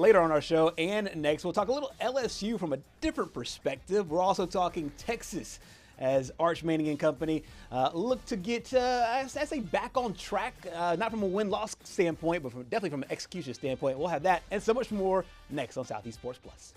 later on our show and next, we'll talk a little LSU from a different perspective. We're also talking Texas, as Arch Manning and company look to get, I say, back on track, not from a win-loss standpoint, but definitely from an execution standpoint. We'll have that and so much more next on Southeast Sports Plus.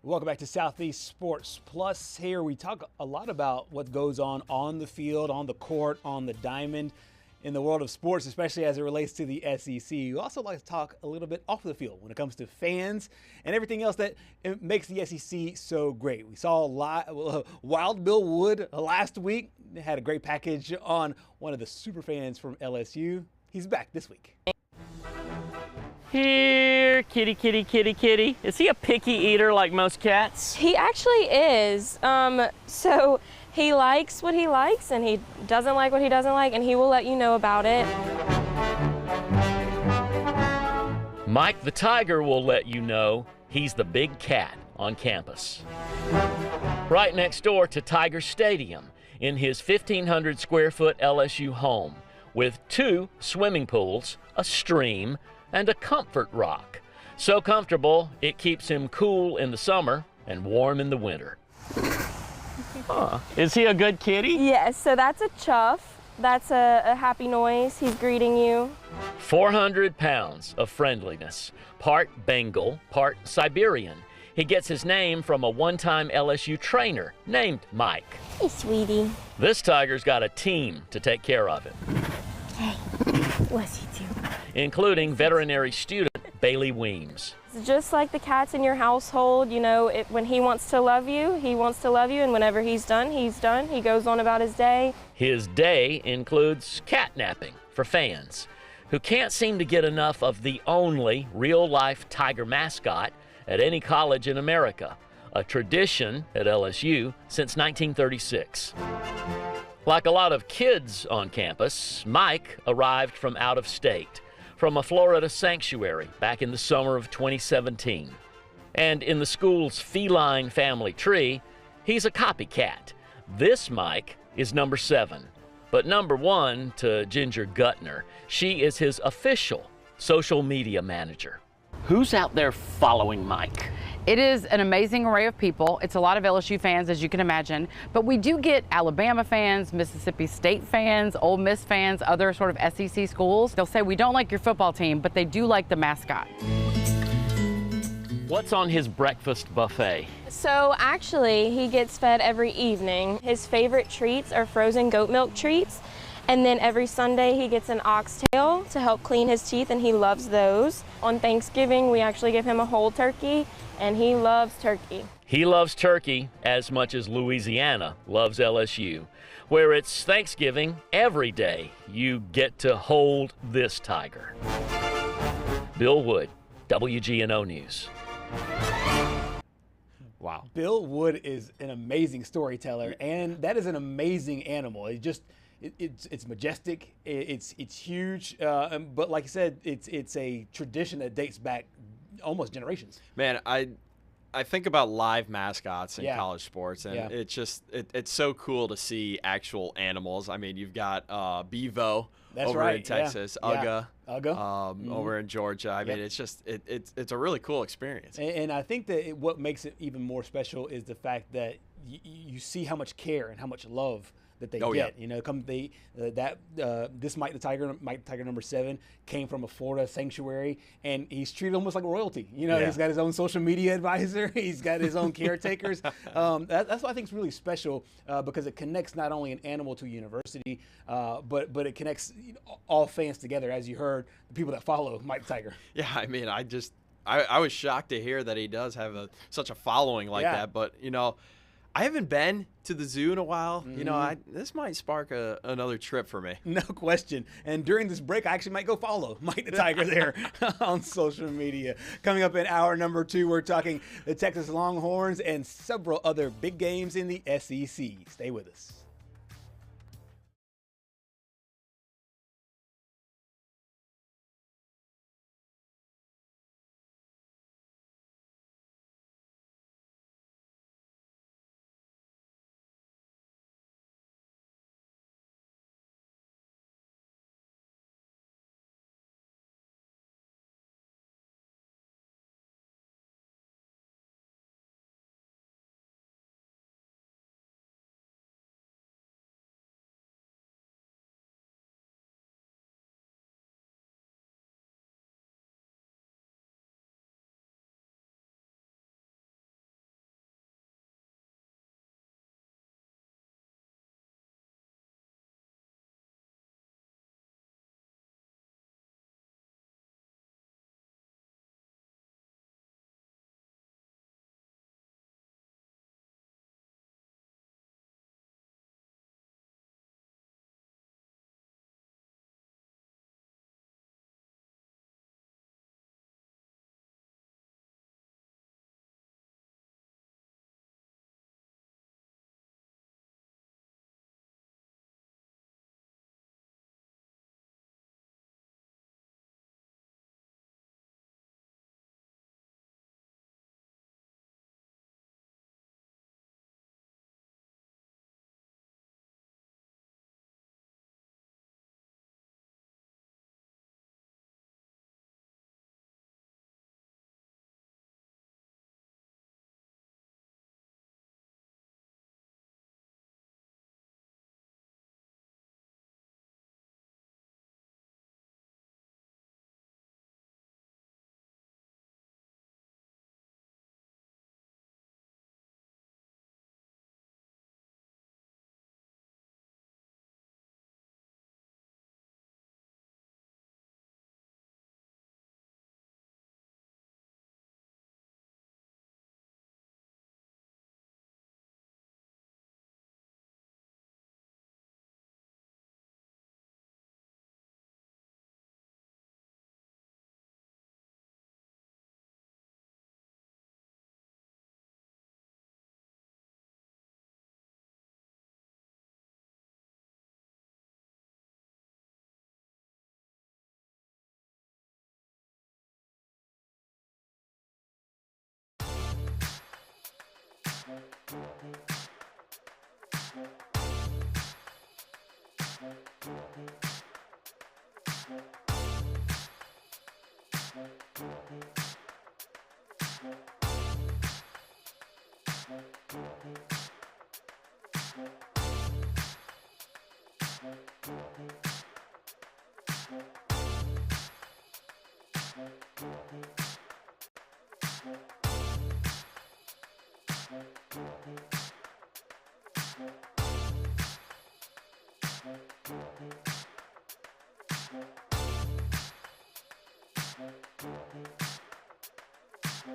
Welcome back to Southeast Sports Plus. Here we talk a lot about what goes on the field, on the court, on the diamond, in the world of sports, especially as it relates to the SEC. We also like to talk a little bit off the field when it comes to fans and everything else that makes the SEC so great. We saw Wild Bill Wood last week. They had a great package on one of the super fans from LSU. He's back this week. Here, kitty, kitty, kitty, kitty. Is he a picky eater like most cats? He actually is. So he likes what he likes and he doesn't like what he doesn't like, and he will let you know about it. Mike the Tiger will let you know he's the big cat on campus. Right next door to Tiger Stadium in his 1,500 square foot LSU home with 2 swimming pools, a stream, and a comfort rock. So comfortable, it keeps him cool in the summer and warm in the winter. Is he a good kitty? Yes, so that's a chuff. That's a happy noise. He's greeting you. 400 pounds of friendliness, part Bengal, part Siberian. He gets his name from a one-time LSU trainer named Mike. Hey, sweetie. This tiger's got a team to take care of him. Hey, what's he do? including veterinary student Bailey Weems. It's just like the cats in your household. You know, when he wants to love you, he wants to love you, and whenever he's done, he's done. He goes on about his day. His day includes catnapping for fans who can't seem to get enough of the only real-life tiger mascot at any college in America, a tradition at LSU since 1936. Like a lot of kids on campus, Mike arrived from out of state, from a Florida sanctuary back in the summer of 2017. And in the school's feline family tree, he's a copycat. This Mike is number 7, but number 1 to Ginger Gutner. She is his official social media manager. Who's out there following Mike? It is an amazing array of people. It's a lot of LSU fans, as you can imagine, but we do get Alabama fans, Mississippi State fans, Ole Miss fans, other sort of SEC schools. They'll say, we don't like your football team, but they do like the mascot. What's on his breakfast buffet? So actually, he gets fed every evening. His favorite treats are frozen goat milk treats. And then every Sunday he gets an oxtail to help clean his teeth, and he loves those. On Thanksgiving, we actually give him a whole turkey, and he loves turkey. He loves turkey as much as Louisiana loves LSU, where it's Thanksgiving every day. You get to hold this tiger. Bill Wood, WGNO News. Wow. Bill Wood is an amazing storyteller, and that is an amazing animal. It's majestic. It's huge. But like I said, it's a tradition that dates back almost generations. Man, I think about live mascots in college sports, and it's so cool to see actual animals. I mean, you've got Bevo over in Texas, Ugga over in Georgia. I mean, it's a really cool experience. And I think that what makes it even more special is the fact that you see how much care and how much love that they get. You know, this Mike the Tiger number 7 came from a Florida sanctuary, and he's treated almost like royalty. You know, he's got his own social media advisor, he's got his own caretakers. That's what I think is really special, because it connects not only an animal to a university, but it connects all fans together, as you heard, the people that follow Mike the Tiger. Yeah, I mean, I was shocked to hear that he does have such a following like that, but you know, I haven't been to the zoo in a while. You know, this might spark another trip for me. No question. And during this break, I actually might go follow Mike the Tiger there on social media. Coming up in hour number 2, we're talking the Texas Longhorns and several other big games in the SEC. Stay with us.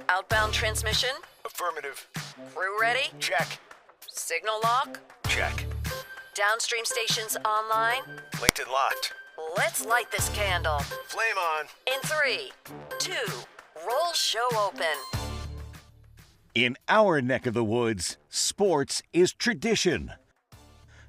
Outbound transmission? Affirmative. Crew ready? Check. Signal lock? Check. Downstream stations online? Linked and locked. Let's light this candle. Flame on. In 3, 2, roll show open. In our neck of the woods, sports is tradition.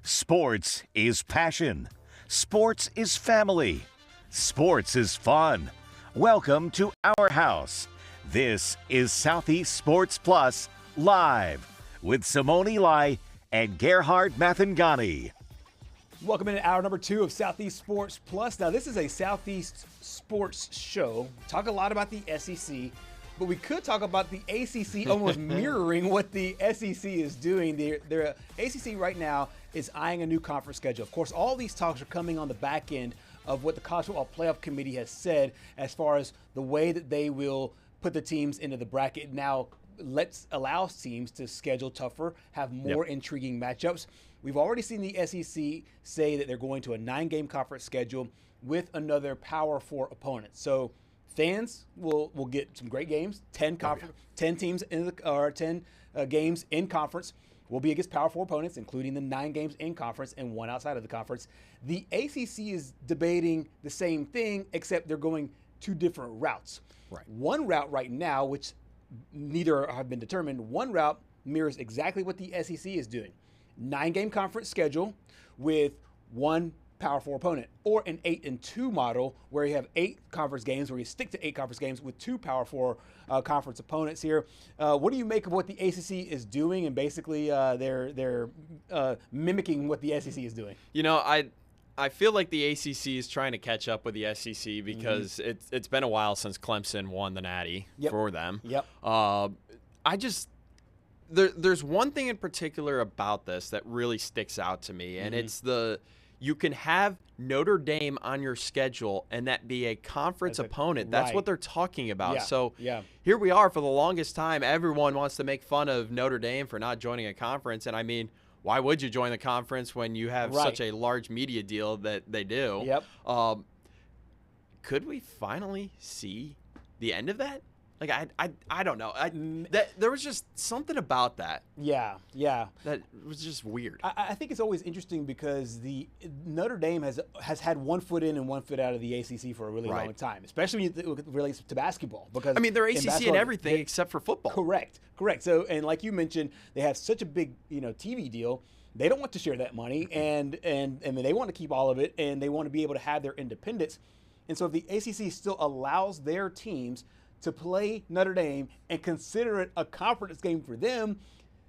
Sports is passion. Sports is family. Sports is fun. Welcome to our house. This is Southeast Sports Plus Live with Simone and Gerhard Mathangani. Welcome into hour number 2 of Southeast Sports Plus. Now, this is a Southeast Sports show. Talk a lot about the SEC, but we could talk about the ACC almost mirroring what the SEC is doing. The ACC right now is eyeing a new conference schedule. Of course, all these talks are coming on the back end of what the College Football Playoff Committee has said as far as the way that they will put the teams into the bracket. Now, allows teams to schedule tougher, have more intriguing matchups. We've already seen the SEC say that they're going to a 9-game conference schedule with another Power 4 opponent. So fans will get some great games. 10 teams or 10 games in conference will be against Power 4 opponents, including the 9 games in conference and 1 outside of the conference. The ACC is debating the same thing, except they're going 2 different routes. Right. One route right now, which neither have been determined, one route mirrors exactly what the SEC is doing. 9-game conference schedule with 1 Power 4 opponent, or an 8-2 model where you have 8 conference games, where you stick to 8 conference games with 2 Power 4 conference opponents here. What do you make of what the ACC is doing? And basically, they're mimicking what the SEC is doing. You know, I feel like the ACC is trying to catch up with the SEC because it's been a while since Clemson won the Natty for them. There's one thing in particular about this that really sticks out to me, and it's you can have Notre Dame on your schedule and that be a conference opponent. That's what they're talking about. Here we are. For the longest time, everyone wants to make fun of Notre Dame for not joining a conference, and I mean, why would you join the conference when you have such a large media deal that they do? Could we finally see the end of that? Like, I don't know. There was just something about that. That was just weird. I think it's always interesting because the Notre Dame has had 1 foot in and 1 foot out of the ACC for a really long time, especially when it relates to basketball. Because I mean, they're ACC in everything except for football. Correct. So, and like you mentioned, they have such a big TV deal. They don't want to share that money, and they want to keep all of it, and they want to be able to have their independence. And so, if the ACC still allows their teams to play Notre Dame and consider it a conference game for them,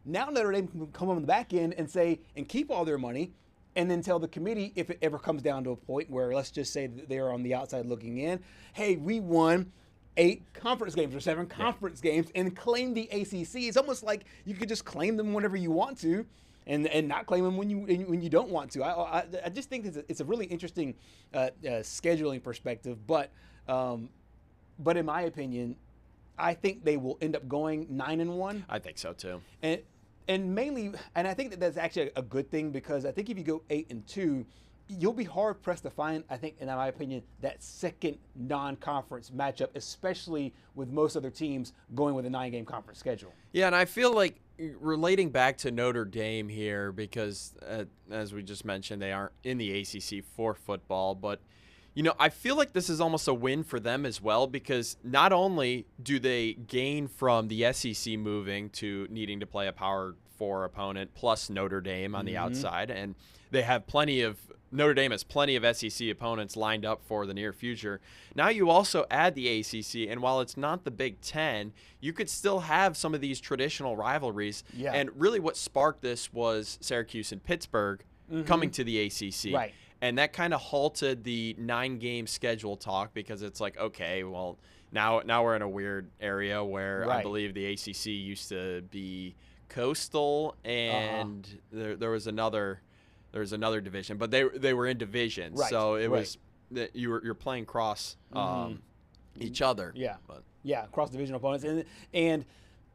now Notre Dame can come on the back end and say, and keep all their money, and then tell the committee, if it ever comes down to a point where, let's just say that they're on the outside looking in, hey, we won 8 conference games or 7 conference games, and claim the ACC. It's almost like you could just claim them whenever you want to, and not claim them when you don't want to. I just think it's a really interesting scheduling perspective, but in my opinion, I think they will end up going 9-1. I think so too. And mainly, and I think that's actually a good thing, because I think if you go 8-2, you'll be hard pressed to find, I think, in my opinion, that second non-conference matchup, especially with most other teams going with a 9-game conference schedule. Yeah, and I feel like relating back to Notre Dame here, because as we just mentioned, they aren't in the ACC for football, but I feel like this is almost a win for them as well, because not only do they gain from the SEC moving to needing to play a Power 4 opponent plus Notre Dame on the outside, and they have plenty of Notre Dame has plenty of SEC opponents lined up for the near future. Now you also add the ACC, and while it's not the Big Ten, you could still have some of these traditional rivalries. Yeah. And really what sparked this was Syracuse and Pittsburgh coming to the ACC. Right. And that kind of halted the 9-game schedule talk because it's like, okay, well, now we're in a weird area where I believe the ACC used to be coastal, and there was another division, but they were in divisions, so it was that you're playing cross each other. Cross divisional opponents, and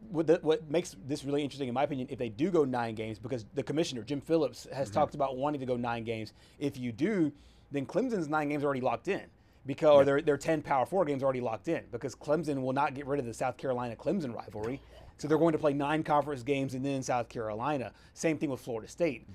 what makes this really interesting, in my opinion, if they do go 9 games, because the commissioner Jim Phillips has talked about wanting to go 9 games. If you do, then Clemson's 9 games are already locked in, because their 10 Power 4 games are already locked in, because Clemson will not get rid of the South Carolina Clemson rivalry. So they're going to play 9 conference games and then South Carolina. Same thing with Florida State.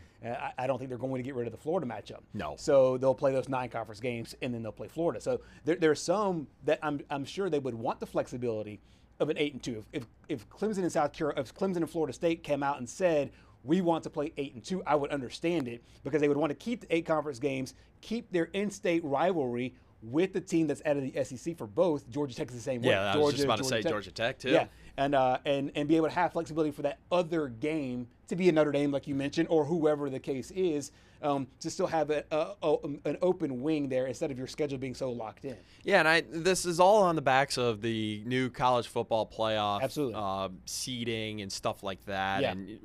I don't think they're going to get rid of the Florida matchup. No. So they'll play those 9 conference games and then they'll play Florida. So there's some that I'm sure they would want the flexibility of an 8-2. If Clemson and Clemson and Florida State came out and said we want to play 8-2, I would understand it, because they would want to keep the 8 conference games, keep their in-state rivalry with the team that's out of the SEC for both. Georgia Tech is the same way. Yeah, I was just about to say Georgia Tech too. Yeah, and be able to have flexibility for that other game to be a Notre Dame, like you mentioned, or whoever the case is, to still have an open wing there instead of your schedule being so locked in. Yeah, and this is all on the backs of the new college football playoff seeding and stuff like that, and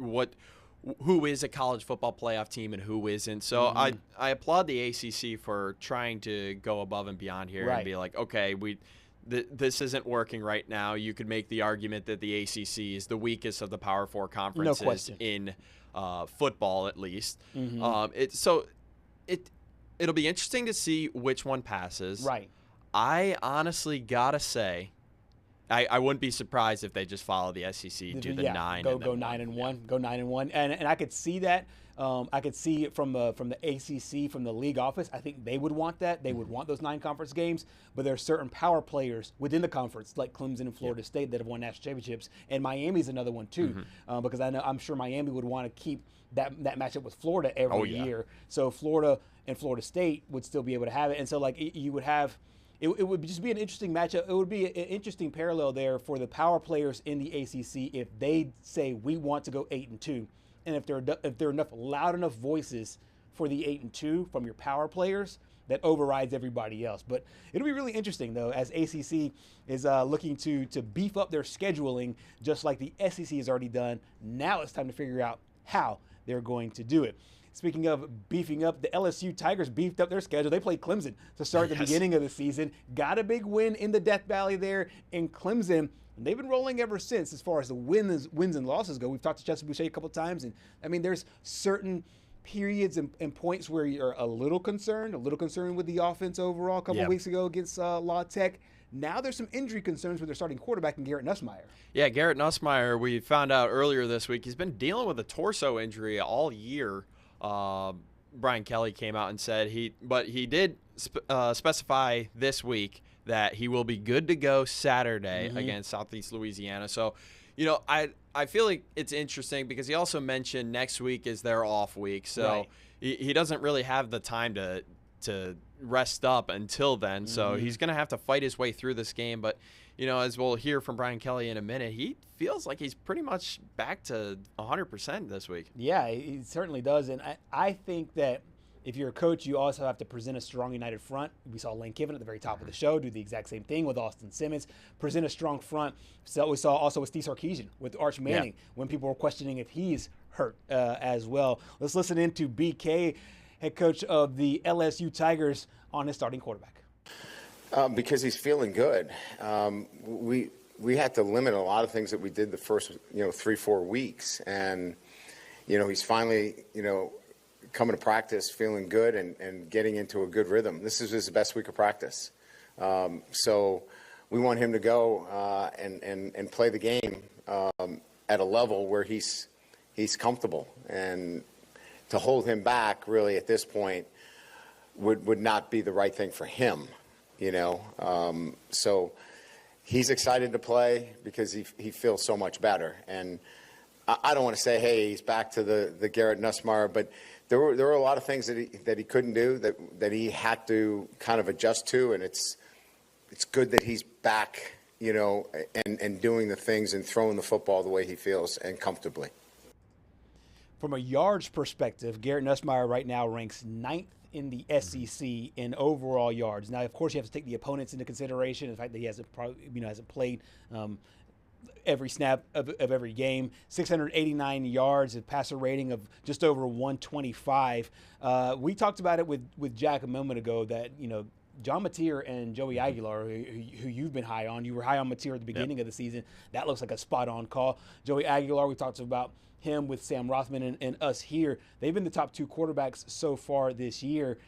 who is a college football playoff team and who isn't. So I applaud the ACC for trying to go above and beyond here and be like, okay, this isn't working right now. You could make the argument that the ACC is the weakest of the Power 4 conferences in football, at least. It'll be interesting to see which one passes. Right. I honestly gotta say, I wouldn't be surprised if they just follow the SEC, do the 9. Go 9-1. Go 9-1, and I could see that. I could see it from the ACC, from the league office. I think they would want that. They would want those 9 conference games. But there are certain power players within the conference, like Clemson and Florida State, that have won national championships, and Miami's another one too, because I'm sure Miami would want to keep that matchup with Florida every year. So Florida and Florida State would still be able to have it, and so like you would have. It would just be an interesting matchup. It would be an interesting parallel there for the power players in the ACC if they say we want to go 8-2, and if there are enough loud enough voices for the 8-2 from your power players that overrides everybody else. But it'll be really interesting though, as ACC is looking to beef up their scheduling, just like the SEC has already done. Now it's time to figure out how they're going to do it. Speaking of beefing up, the LSU Tigers beefed up their schedule. They played Clemson to start the beginning of the season. Got a big win in the Death Valley there in Clemson. And they've been rolling ever since as far as the wins and losses go. We've talked to Chester Boucher a couple times. And, I mean, there's certain periods and points where you're a little concerned with the offense overall a couple weeks ago against La Tech. Now there's some injury concerns with their starting quarterback in Garrett Nussmeier. Yeah, Garrett Nussmeier, we found out earlier this week, he's been dealing with a torso injury all year. Brian Kelly came out and said he did specify this week that he will be good to go Saturday against Southeast Louisiana. So, you know, I feel like it's interesting because he also mentioned next week is their off week. So he doesn't really have the time to rest up until then. So he's going to have to fight his way through this game. But, you know, as we'll hear from Brian Kelly in a minute, he feels like he's pretty much back to 100% this week. Yeah, he certainly does. And I think that if you're a coach, you also have to present a strong, united front. We saw Lane Kiffin at the very top of the show do the exact same thing with Austin Simmons. Present a strong front. So we saw also with Steve Sarkisian, with Arch Manning, when people were questioning if he's hurt as well. Let's listen in to BK, head coach of the LSU Tigers, on his starting quarterback. Because he's feeling good. We had to limit a lot of things that we did the first 3-4 weeks, and he's finally coming to practice feeling good and getting into a good rhythm. This is his best week of practice, so we want him to go and play the game at a level where he's comfortable, and to hold him back really at this point would not be the right thing for him. So he's excited to play because he feels so much better. And I don't want to say, hey, he's back to the Garrett Nussmeier, but there were a lot of things that he couldn't do, that he had to kind of adjust to, and it's good that he's back, and doing the things and throwing the football the way he feels and comfortably. From a yards perspective, Garrett Nussmeier right now ranks 9th in the SEC in overall yards. Now, of course, you have to take the opponents into consideration, the fact that he hasn't played every snap of every game. 689 yards, a passer rating of just over 125. We talked about it with Jack a moment ago that, John Mateer and Joey Aguilar, who you've been high on. You were high on Mateer at the beginning of the season. That looks like a spot-on call. Joey Aguilar, we talked about him with Sam Rothman and us here. They've been the top 2 quarterbacks so far this year.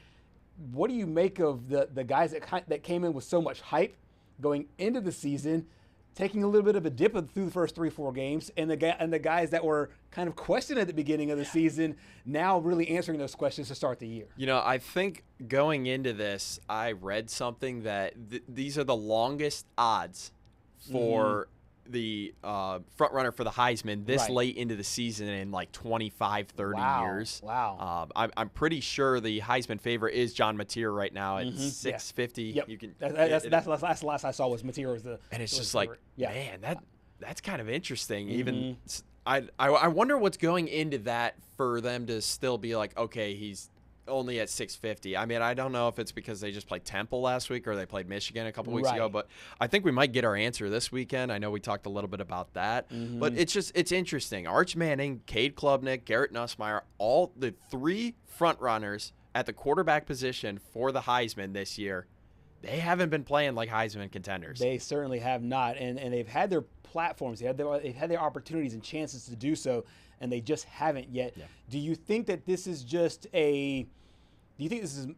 What do you make of the guys that came in with so much hype going into the season, taking a little bit of a dip through the first 3-4 games, and the guys that were kind of questioned at the beginning of the season now really answering those questions to start the year? I think going into this, I read something that these are the longest odds for the front runner for the Heisman this late into the season in like 25, 30 years. Wow. I'm pretty sure the Heisman favorite is John Mateer right now at 650. Yep. You can. That's the last I saw was Mateer was the. And it's just favorite. like, man, that's kind of interesting. Even I wonder what's going into that for them to still be like, okay, he's only at 650. I mean, I don't know if it's because they just played Temple last week or they played Michigan a couple weeks ago, but I think we might get our answer this weekend. I know we talked a little bit about that, but it's interesting. Arch Manning, Cade Klubnik, Garrett Nussmeier, all the 3 front runners at the quarterback position for the Heisman this year, they haven't been playing like Heisman contenders. They certainly have not, and they've had their platforms, they've had their opportunities and chances to do so, and they just haven't yet. Yeah. Do you think that this is just a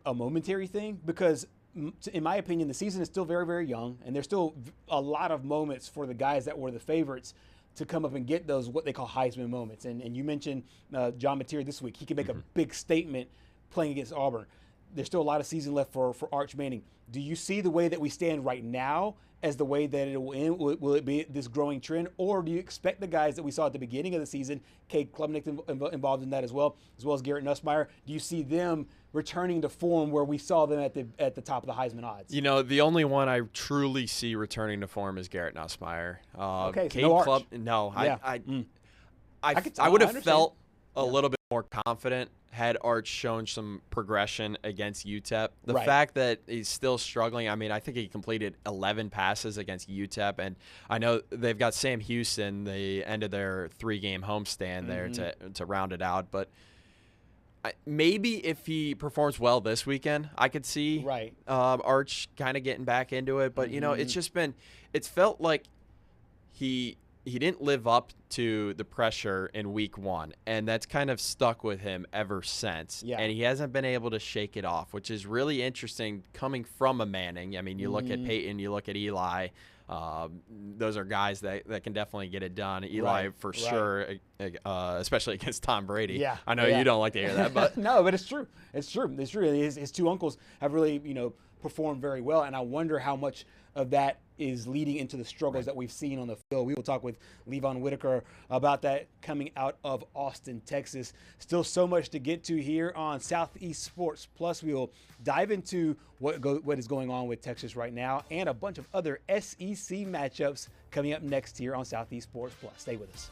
momentary thing? Because in my opinion, the season is still very, very young, and there's still a lot of moments for the guys that were the favorites to come up and get those what they call Heisman moments. And you mentioned John Mateer this week. He can make a big statement playing against Auburn. There's still a lot of season left for Arch Manning. Do you see the way that we stand right now as the way that it will end? Will it be this growing trend, or do you expect the guys that we saw at the beginning of the season, Cade Klubnik involved in that as well as Garrett Nussmeier, do you see them returning to form where we saw them at the top of the Heisman odds? The only one I truly see returning to form is Garrett Nussmeier. Okay, Cade no Arch. No, yeah. I would have felt a little bit more confident had Arch shown some progression against UTEP. The fact that he's still struggling, I mean, I think he completed 11 passes against UTEP, and I know they've got Sam Houston, the end of their 3-game homestand there to round it out, but maybe if he performs well this weekend, I could see Arch kind of getting back into it, but it's felt like he didn't live up to the pressure in week 1, and that's kind of stuck with him ever since. Yeah. And he hasn't been able to shake it off, which is really interesting coming from a Manning. I mean, you look at Peyton, you look at Eli. Those are guys that can definitely get it done. Eli for sure, especially against Tom Brady. Yeah. I know you don't like to hear that, but no, but it's true. It's true. His 2 uncles have really, performed very well, and I wonder how much of that is leading into the struggles that we've seen on the field. We will talk with Levon Whitaker about that coming out of Austin, Texas. Still so much to get to here on Southeast Sports Plus. We will dive into what is going on with Texas right now and a bunch of other SEC matchups coming up next here on Southeast Sports Plus. Stay with us.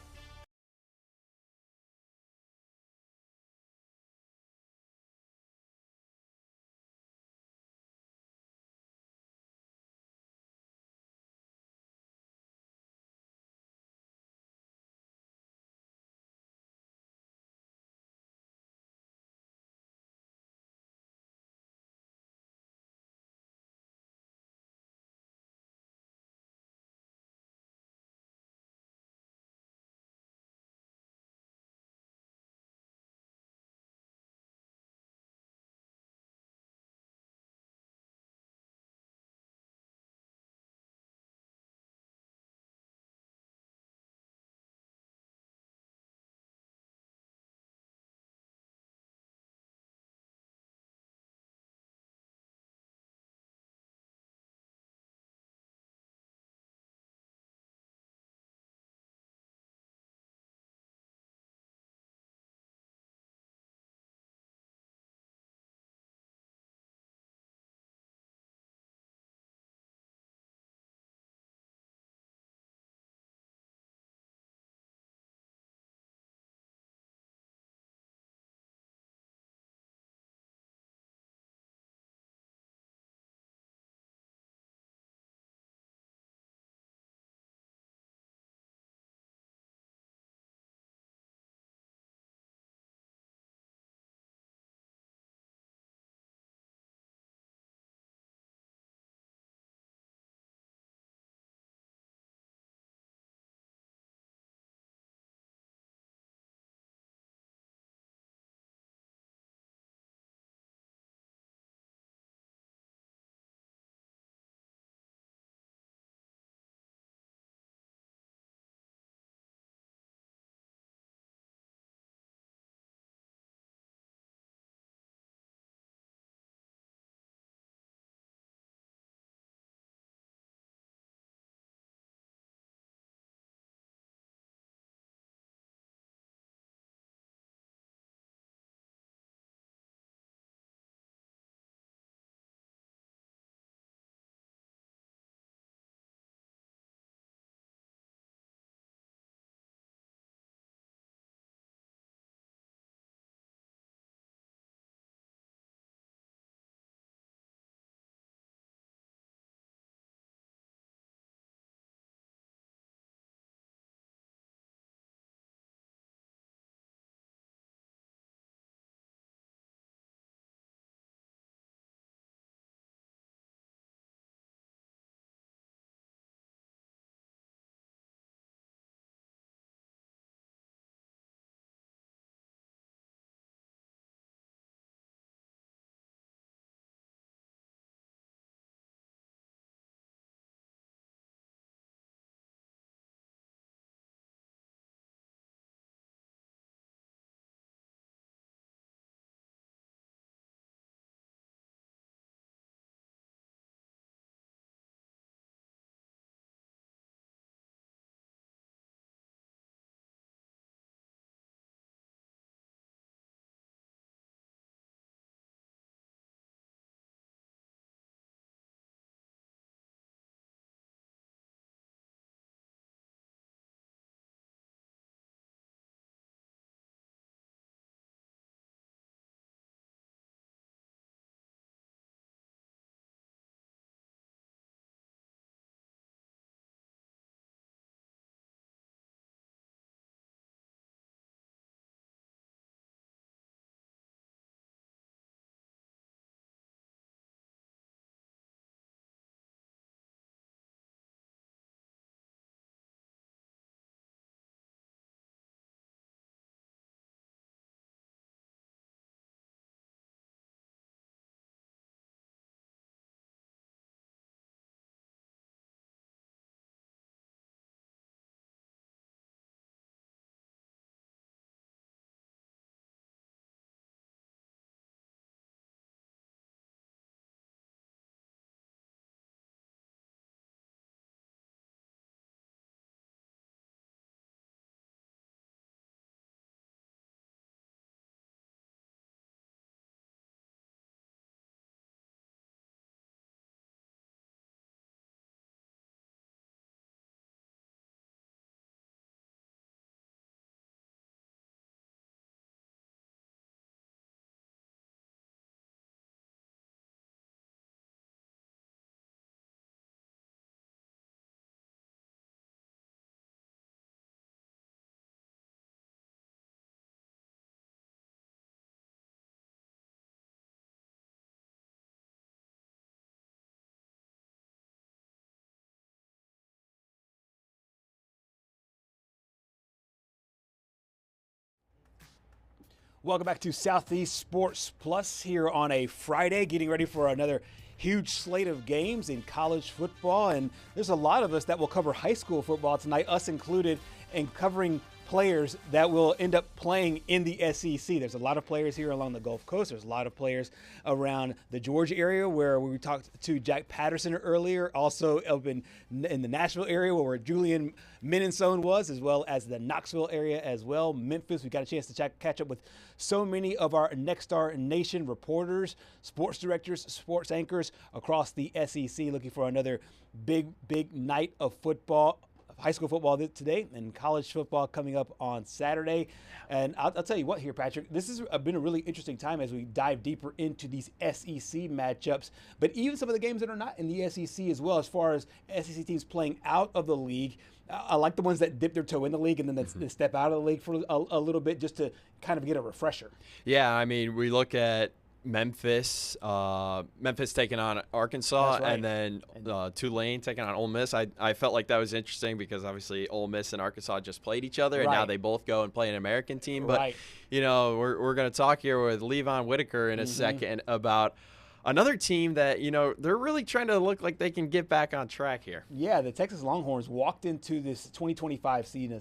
Welcome back to Southeast Sports Plus here on a Friday, getting ready for another huge slate of games in college football. And there's a lot of us that will cover high school football tonight, us included, and covering players that will end up playing in the SEC. There's a lot of players here along the Gulf Coast. There's a lot of players around the Georgia area where we talked to Jack Patterson earlier, also up in the Nashville area where Julian Minnesone was, as well as the Knoxville area as well. Memphis, we got a chance to catch up with so many of our Next Star Nation reporters, sports directors, sports anchors across the SEC, looking for another big night of football. High school football today and college football coming up on Saturday. And I'll tell you what here, Patrick, this has been a really interesting time as we dive deeper into these SEC matchups, but even some of the games that are not in the SEC as well, as far as SEC teams playing out of the league. I like the ones that dip their toe in the league and then they step out of the league for a little bit just to kind of get a refresher. Yeah, I mean, we look at Memphis taking on Arkansas, right. and then Tulane taking on Ole Miss. I felt like that was interesting because obviously Ole Miss and Arkansas just played each other, and now they both go and play an American team. But, you know, we're going to talk here with Levon Whitaker in a second about another team that, you know, they're really trying to look like they can get back on track here. Yeah, the Texas Longhorns walked into this 2025 season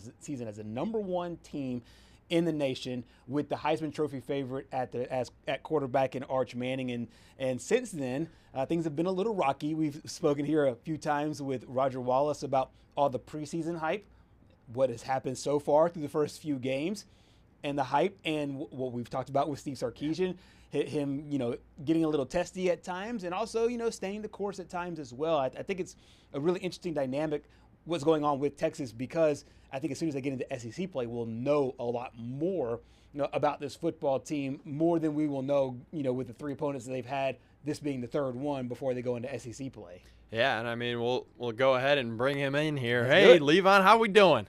as the #1 team in the nation with the Heisman Trophy favorite at quarterback in Arch Manning. And since then, things have been a little rocky. We've spoken here a few times with Roger Wallace about all the preseason hype, what has happened so far through the first few games, and the hype, and what we've talked about with Steve Sarkisian, him, you know, getting a little testy at times, and also, you know, staying the course at times as well. I think it's a really interesting dynamic what's going on with Texas, because I think as soon as they get into SEC play, we'll know a lot more, you know, about this football team, more than we will know, you know, with the 3 opponents that they've had, this being the third one before they go into SEC play. Yeah, and I mean, we'll go ahead and bring him in here. Hey, Levon, how we doing?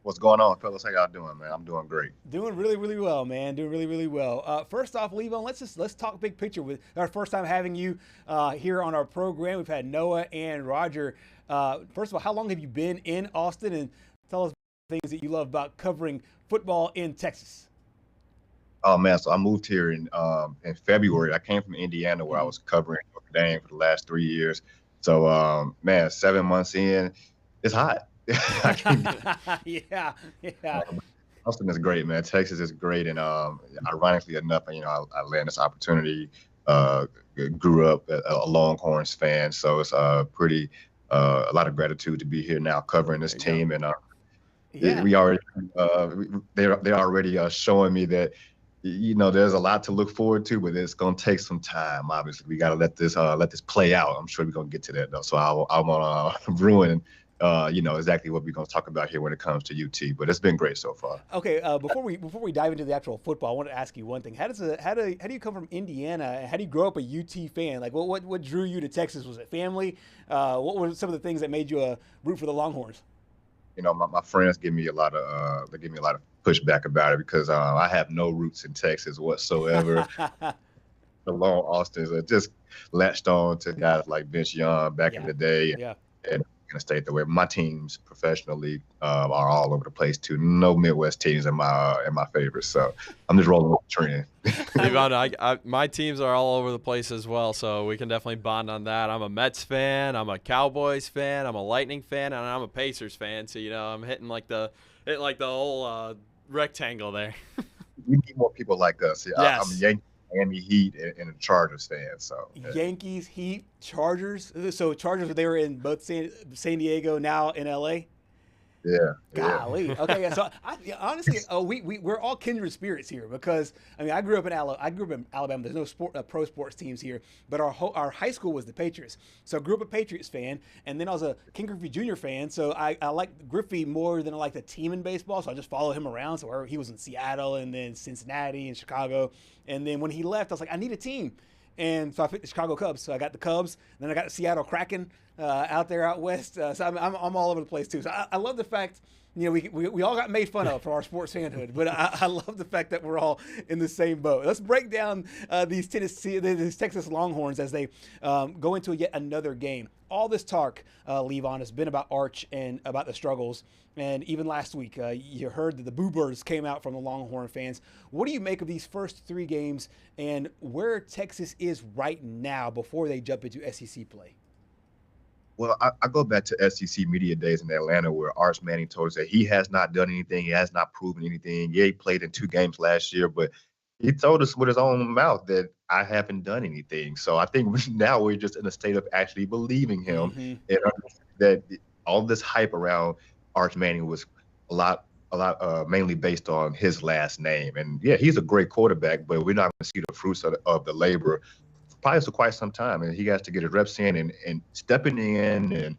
What's going on, fellas? How y'all doing, man? I'm doing great. Doing really, really well, man. Doing really, really well. First off, Levon, let's talk big picture. With our first time having you here on our program, we've had Noah and Roger. First of all, how long have you been in Austin? And tell us things that you love about covering football in Texas. Oh man, so I moved here in February. I came from Indiana where I was covering Notre Dame for the last 3 years. So man, 7 months in, it's hot. Yeah. Austin is great, man. Texas is great, and ironically enough, you know, I landed this opportunity. Grew up a Longhorns fan, so it's pretty a lot of gratitude to be here now covering this team, and we already they're already showing me that, you know, there's a lot to look forward to, but it's gonna take some time. Obviously, we gotta let this play out. I'm sure we're gonna get to that though. So I want to ruin you know, exactly what we're going to talk about here when it comes to UT, but it's been great so far. Okay, before we dive into the actual football, I want to ask you one thing. How do you come from Indiana, and how do you grow up a UT fan? Like, what drew you to Texas? Was it family? What were some of the things that made you root for the Longhorns? You know, my friends give me a lot of pushback about it because I have no roots in Texas whatsoever. The Lone Austins are just latched on to guys like Vince Young back in the day, and to stay that way. My teams professionally are all over the place too. No Midwest teams in my favorites, so I'm just rolling with the trend. Levon, my teams are all over the place as well, so we can definitely bond on that. I'm a Mets fan, I'm a Cowboys fan, I'm a Lightning fan, and I'm a Pacers fan. So, you know, I'm hitting like the whole rectangle there. We need more people like us. Yes. I'm a Yankee, Miami Heat, and a Chargers fan. So Yankees, Heat, Chargers. So Chargers, they were in both San Diego, now in LA. Yeah. Golly. Okay. So honestly, we're all kindred spirits here, because I mean, I grew up in Alabama. There's no pro sports teams here, but our high school was the Patriots. So I grew up a Patriots fan, and then I was a King Griffey Jr. fan. So I liked Griffey more than I liked the team in baseball. So I just followed him around. So he was in Seattle, and then Cincinnati and Chicago, and then when he left, I was like, I need a team. And so I picked the Chicago Cubs. So I got the Cubs. Then I got the Seattle Kraken out there out west. So I'm all over the place too. So I love the fact you know, we all got made fun of for our sports fanhood, but I love the fact that we're all in the same boat. Let's break down these Texas Longhorns as they go into yet another game. All this talk, Levon, has been about Arch and about the struggles. And even last week, you heard that the Boo Birds came out from the Longhorn fans. What do you make of these first 3 games and where Texas is right now before they jump into SEC play? Well, I go back to SEC media days in Atlanta where Arch Manning told us that he has not done anything. He has not proven anything. Yeah, he played in 2 games last year, but he told us with his own mouth that I haven't done anything. So I think now we're just in a state of actually believing him. And that all this hype around Arch Manning was a lot mainly based on his last name. And yeah, he's a great quarterback, but we're not going to see the fruits of the labor probably for quite some time, and he has to get his reps in and stepping in,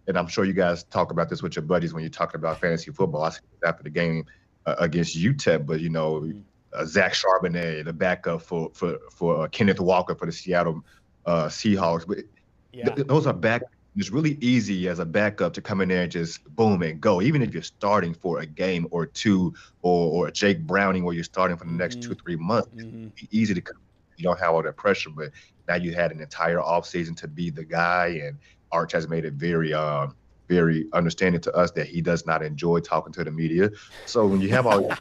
and I'm sure you guys talk about this with your buddies when you're talking about fantasy football. I said after the game against UTEP, but you know, Zach Charbonnet, the backup for Kenneth Walker for the Seattle Seahawks. But those are back. It's really easy as a backup to come in there and just boom and go. Even if you're starting for a game or 2, or Jake Browning where you're starting for the next 2-3 months, it's easy to come. You don't have all that pressure, but now you had an entire offseason to be the guy, and Arch has made it very understanding to us that he does not enjoy talking to the media. So when you have all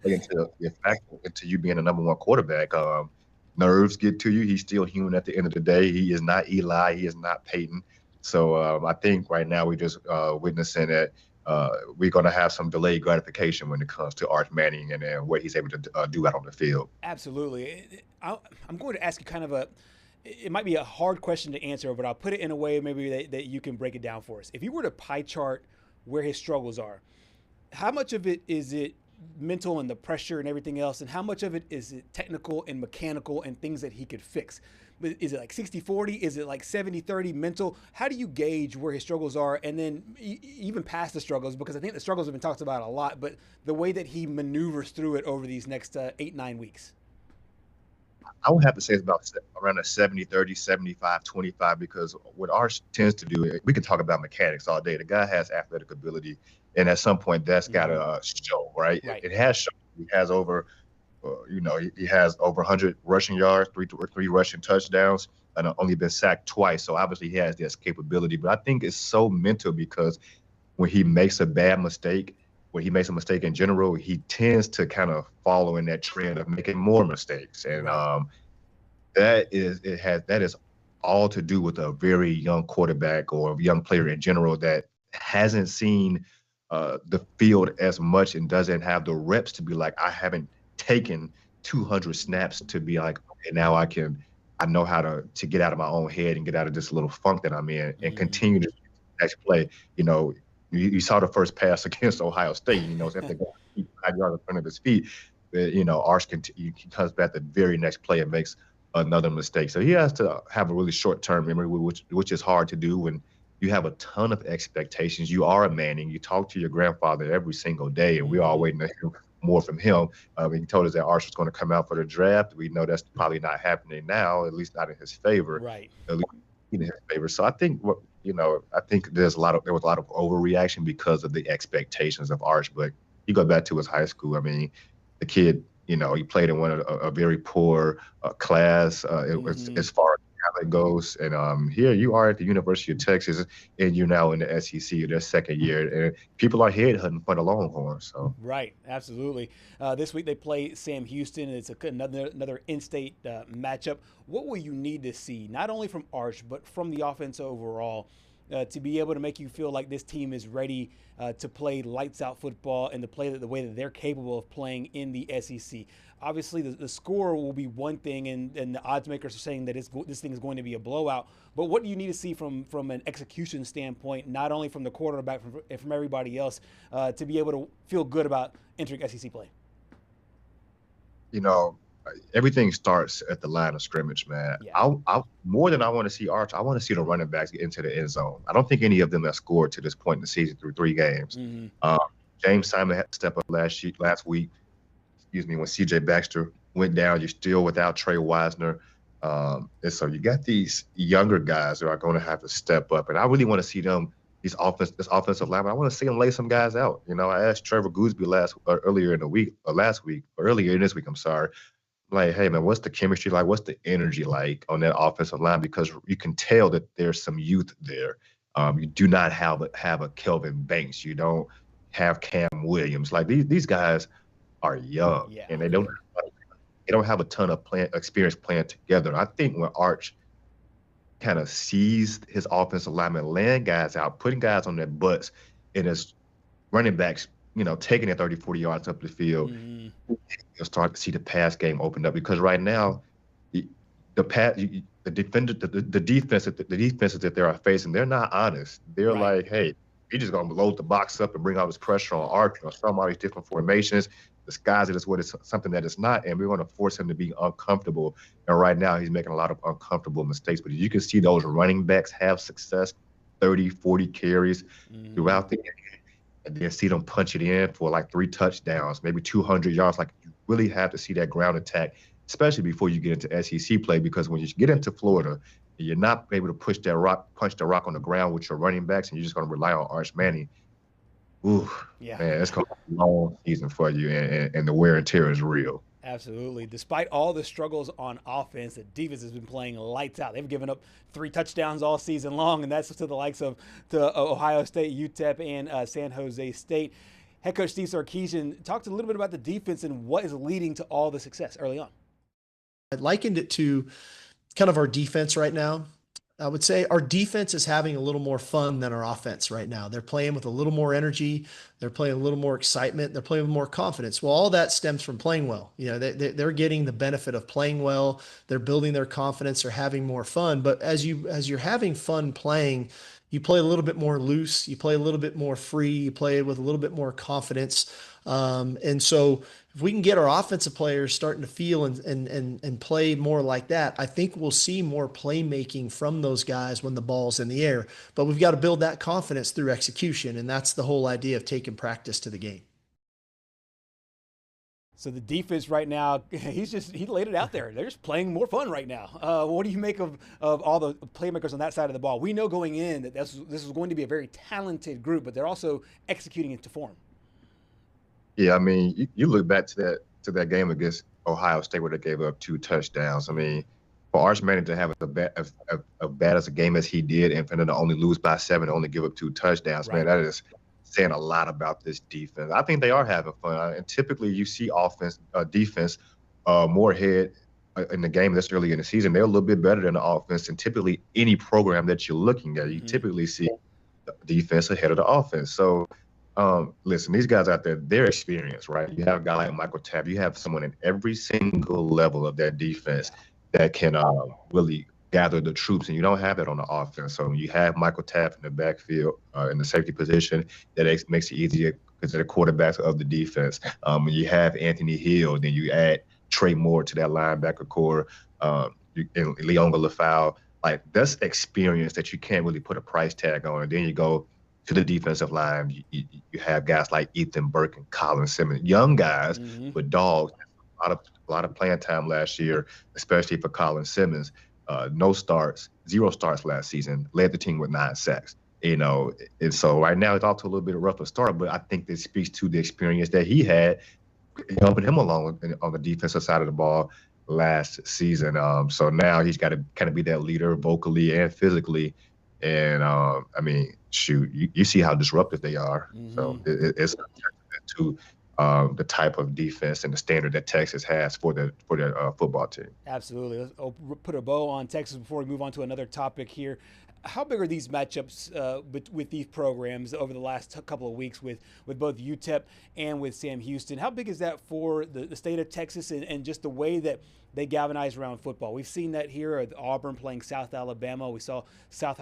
into you being a number 1 quarterback, nerves get to you. He's still human at the end of the day. He is not Eli. He is not Peyton. So I think right now we're just witnessing that we're going to have some delayed gratification when it comes to Arch Manning and what he's able to do out on the field. Absolutely. I'm going to ask you kind of it might be a hard question to answer, but I'll put it in a way maybe that you can break it down for us. If you were to pie chart where his struggles are, how much of it is it mental and the pressure and everything else, and how much of it is it technical and mechanical and things that he could fix? Is it like 60-40? Is it like 70-30 mental? How do you gauge where his struggles are, and then even past the struggles, because I think the struggles have been talked about a lot, but the way that he maneuvers through it over these next 8-9 weeks? I would have to say it's about around a 70-30, 75-25, because what Arch tends to do, we can talk about mechanics all day. The guy has athletic ability, and at some point that's got to show, right? It has shown. He has over, he has over 100 rushing yards, three rushing touchdowns, and only been sacked twice. So obviously he has this capability. But I think it's so mental, because when he makes a bad mistake, when he makes a mistake in general, he tends to kind of follow in that trend of making more mistakes. And that is all to do with a very young quarterback or a young player in general that hasn't seen the field as much and doesn't have the reps to be like, I haven't taken 200 snaps to be like, okay, now I know how to get out of my own head and get out of this little funk that I'm in and continue to next play. You saw the first pass against Ohio State, so if they go 5 yards in front of his feet, Arch comes back the very next play and makes another mistake. So he has to have a really short-term memory, which is hard to do when you have a ton of expectations. You are a Manning. You talk to your grandfather every single day, and we're all waiting to hear more from him. He told us that Arch was going to come out for the draft. We know that's probably not happening now, at least not in his favor. Right. At least in his favor. So I think I think there was a lot of overreaction because of the expectations of Arch. But you go back to his high school. I mean, the kid, he played in a very poor class. It was as far as talent goes. And here you are at the University of Texas, and you're now in the SEC, their second year, and people are headhunting for the Longhorns. So right, absolutely. This week they play Sam Houston. It's another in-state matchup. What will you need to see, not only from Arch, but from the offense overall, to be able to make you feel like this team is ready to play lights-out football and to play the way that they're capable of playing in the SEC? Obviously, the score will be one thing, and the odds makers are saying that this thing is going to be a blowout. But what do you need to see from an execution standpoint, not only from the quarterback, from everybody else, to be able to feel good about entering SEC play? Everything starts at the line of scrimmage, man. Yeah. More than I want to see Arch, I want to see the running backs get into the end zone. I don't think any of them have scored to this point in the season through 3 games. James Simon had to step up last week. When C.J. Baxter went down. You're still without Trey Wisner. And so you got these younger guys who are going to have to step up. And I really want to see them this offensive linemen. I want to see them lay some guys out. You know, I asked Trevor Gooseby earlier in this week, I'm sorry. Like, hey, man, what's the chemistry like? What's the energy like on that offensive line? Because you can tell that there's some youth there. You do not have a Kelvin Banks. You don't have Cam Williams. Like, these guys are young, and they don't have a ton of experience playing together. I think when Arch kind of seized his offensive lineman, laying guys out, putting guys on their butts, and his running backs, you know, taking it 30, 40 yards up the field, you'll start to see the pass game open up. Because right now, the defenses that they are facing, they're not honest. They're like, hey, we're just gonna load the box up and bring all this pressure on Arch or some of these different formations, disguise it as what it's something that it's not, and we're going to force him to be uncomfortable. And right now, he's making a lot of uncomfortable mistakes. But you can see those running backs have success, 30, 40 carries throughout the game, and then see them punch it in for like 3 touchdowns, maybe 200 yards. Like, you really have to see that ground attack, especially before you get into SEC play, because when you get into Florida, you're not able to punch the rock on the ground with your running backs, and you're just going to rely on Arch Manning. Ooh, man, it's going to be a long season for you, and the wear and tear is real. Absolutely. Despite all the struggles on offense, the defense has been playing lights out. They've given up 3 touchdowns all season long, and that's to the likes of Ohio State, UTEP, and San Jose State. Head coach Steve Sarkisian talked a little bit about the defense and what is leading to all the success early on. I likened it to kind of our defense right now. I would say our defense is having a little more fun than our offense right now. They're playing with a little more energy. They're playing a little more excitement. They're playing with more confidence. Well, all that stems from playing well. You know, they're getting the benefit of playing well. They're building their confidence. They're having more fun. But as you're having fun playing, you play a little bit more loose. You play a little bit more free. You play with a little bit more confidence. And so if we can get our offensive players starting to feel and play more like that, I think we'll see more playmaking from those guys when the ball's in the air. But we've got to build that confidence through execution, and that's the whole idea of taking practice to the game. So the defense right now, he laid it out there. They're just playing more fun right now. What do you make of all the playmakers on that side of the ball? We know going in that this is going to be a very talented group, but they're also executing it to form. Yeah, I mean, you look back to that game against Ohio State where they gave up 2 touchdowns. I mean, for Arch Manning to have as bad as a game as he did, and for them to only lose by 7, only give up 2 touchdowns, man, that is saying a lot about this defense. I think they are having fun, and typically you see defense more ahead in the game this early in the season. They're a little bit better than the offense, and typically any program that you're looking at, you typically see the defense ahead of the offense. So. Listen, these guys out there, they're experienced, right? You have a guy like Michael Tapp. You have someone in every single level of that defense that can really gather the troops, and you don't have that on the offense. So when you have Michael Tapp in the backfield, in the safety position, that makes it easier because they're the quarterbacks of the defense. When you have Anthony Hill, then you add Trey Moore to that linebacker core, and Leonga Lafau. Like, that's experience that you can't really put a price tag on. And then you go to the defensive line, you have guys like Ethan Burke and Colin Simmons, young guys, but dogs. A lot of playing time last year, especially for Colin Simmons. 0 starts last season, led the team with 9 sacks. You know, and so right now it's off to a little bit of a rougher start, but I think this speaks to the experience that he had helping him along on the defensive side of the ball last season. So now he's got to kind of be that leader vocally and physically. And I mean, shoot, you see how disruptive they are. So it's to the type of defense and the standard that Texas has for their football team. Absolutely. Let's put a bow on Texas before we move on to another topic here. How big are these matchups with these programs over the last couple of weeks with both UTEP and with Sam Houston? How big is that for the state of Texas and just the way that they galvanize around football? We've seen that here at Auburn playing South Alabama. We saw South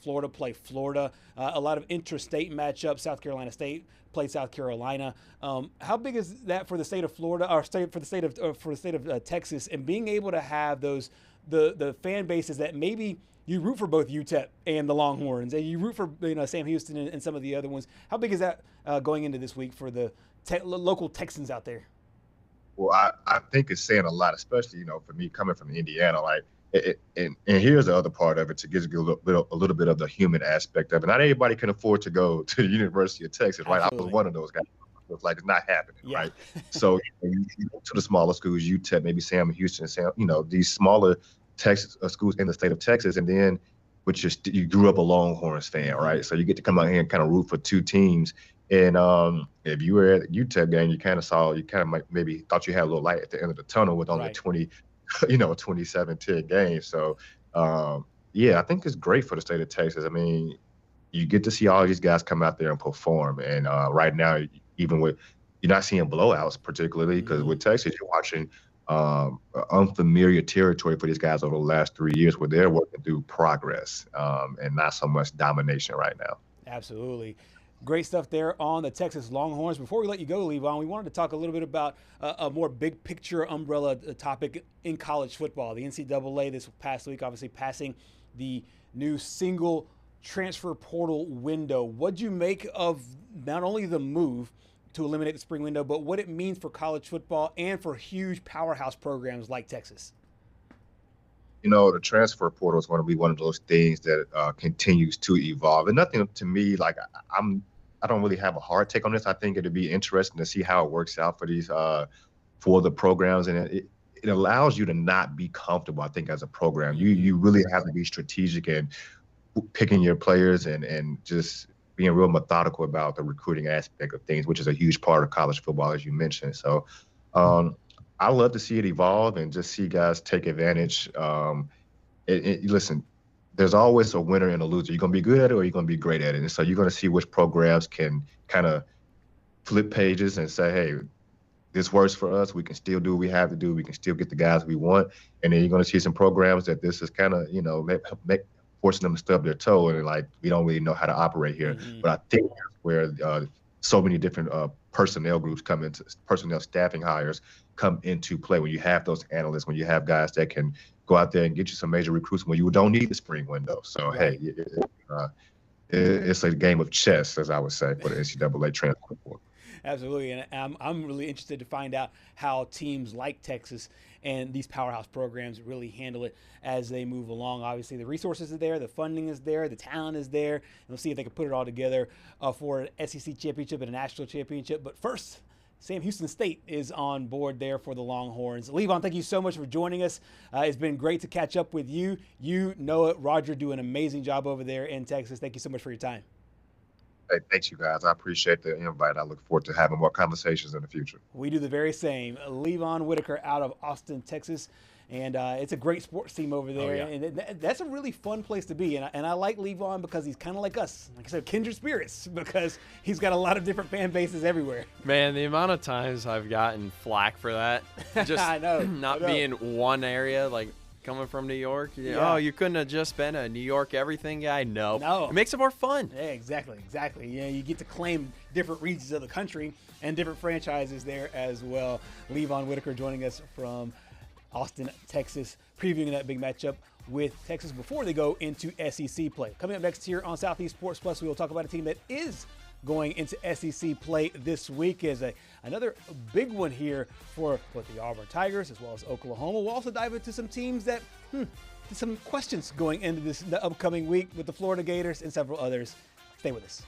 Florida play Florida. A lot of intrastate matchups. South Carolina State played South Carolina. How big is that for the state of Florida, or for the state of Texas, and being able to have those the fan bases that maybe you root for both UTEP and the Longhorns, and you root for Sam Houston and some of the other ones? How big is that going into this week for the local Texans out there? Well, I think it's saying a lot, especially for me coming from Indiana. Like, And here's the other part of it to get a little bit of the human aspect of it. Not everybody can afford to go to the University of Texas, right? Absolutely. I was one of those guys. It's like it's not happening, Yeah. right? So you go to the smaller schools, UTEP, maybe Sam Houston, these smaller Texas schools in the state of Texas, and then you grew up a Longhorns fan, right? So you get to come out here and kind of root for two teams. And if you were at the UTEP game, you kind of maybe thought you had a little light at the end of the tunnel with only 27-10 games. So, I think it's great for the state of Texas. I mean, you get to see all these guys come out there and perform. And right now, even you're not seeing blowouts particularly because with Texas, you're watching unfamiliar territory for these guys over the last 3 years where they're working through progress and not so much domination right now. Absolutely. Great stuff there on the Texas Longhorns. Before we let you go, Levon, we wanted to talk a little bit about a more big picture umbrella topic in college football. The NCAA this past week obviously passing the new single transfer portal window. What'd you make of not only the move to eliminate the spring window, but what it means for college football and for huge powerhouse programs like Texas? The transfer portal is going to be one of those things that continues to evolve. And nothing to me, like I don't really have a hard take on this. I think it'd be interesting to see how it works out for these for the programs, and it allows you to not be comfortable. I think as a program, you really have to be strategic and picking your players and just being real methodical about the recruiting aspect of things, which is a huge part of college football, as you mentioned. So I love to see it evolve and just see guys take advantage. Listen, there's always a winner and a loser. You're going to be good at it or you're going to be great at it. And so you're going to see which programs can kind of flip pages and say, hey, this works for us. We can still do what we have to do. We can still get the guys we want. And then you're going to see some programs that this is kind of, forcing them to stub their toe and we don't really know how to operate here. But I think that's where so many different personnel groups personnel staffing hires come into play when you have those analysts, when you have guys that can go out there and get you some major recruits when you don't need the spring window. So, hey, it's a game of chess, as I would say, for the NCAA transfer portal. Absolutely, and I'm really interested to find out how teams like Texas and these powerhouse programs really handle it as they move along. Obviously, the resources are there, the funding is there, the talent is there, and we'll see if they can put it all together for an SEC championship and a national championship. But first, Sam Houston State is on board there for the Longhorns. Levon, thank you so much for joining us. It's been great to catch up with you. You, Noah, Roger do an amazing job over there in Texas. Thank you so much for your time. Hey, thanks, you guys. I appreciate the invite. I look forward to having more conversations in the future. We do the very same. Levon Whitaker out of Austin, Texas. And it's a great sports team over there. Oh, yeah. And that's a really fun place to be. And I like Levon because he's kind of like us. Like I said, kindred spirits, because he's got a lot of different fan bases everywhere. Man, the amount of times I've gotten flack for that. Just I know. not being one area, like coming from New York. Oh, you couldn't have just been a New York everything guy? No. It makes it more fun. Yeah, exactly. You get to claim different regions of the country and different franchises there as well. Levon Whitaker joining us from Austin, Texas, previewing that big matchup with Texas before they go into SEC play. Coming up next here on Southeast Sports Plus, we will talk about a team that is going into SEC play this week as another big one here for both the Auburn Tigers as well as Oklahoma. We'll also dive into some teams that some questions going into the upcoming week with the Florida Gators and several others. Stay with us.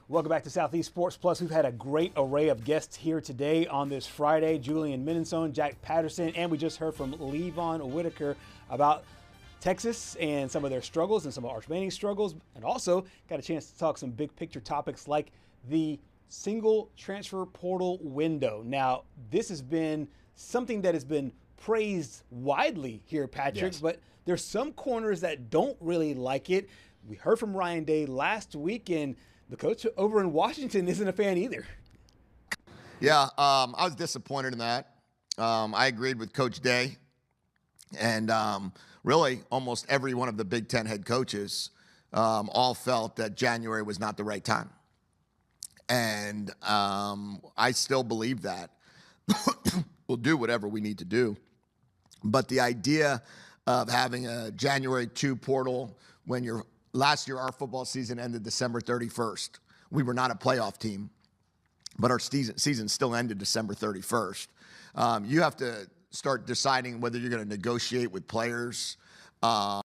Welcome back to Southeast Sports Plus. We've had a great array of guests here today on this Friday. Julian Minnesone, Jack Patterson, and we just heard from Levon Whitaker about Texas and some of their struggles and some of Arch Manning's struggles, and also got a chance to talk some big picture topics like the single transfer portal window. Now, this has been something that has been praised widely here, Patrick, Yes. but there's some corners that don't really like it. We heard from Ryan Day last week, and the coach over in Washington isn't a fan either. Yeah, I was disappointed in that. I agreed with Coach Day, and really almost every one of the Big Ten head coaches all felt that January was not the right time. And I still believe that. We'll do whatever we need to do. But the idea of having a January 2 portal when last year our football season ended December 31st. We were not a playoff team, but our season still ended December 31st. You have to start deciding whether you're going to negotiate with players the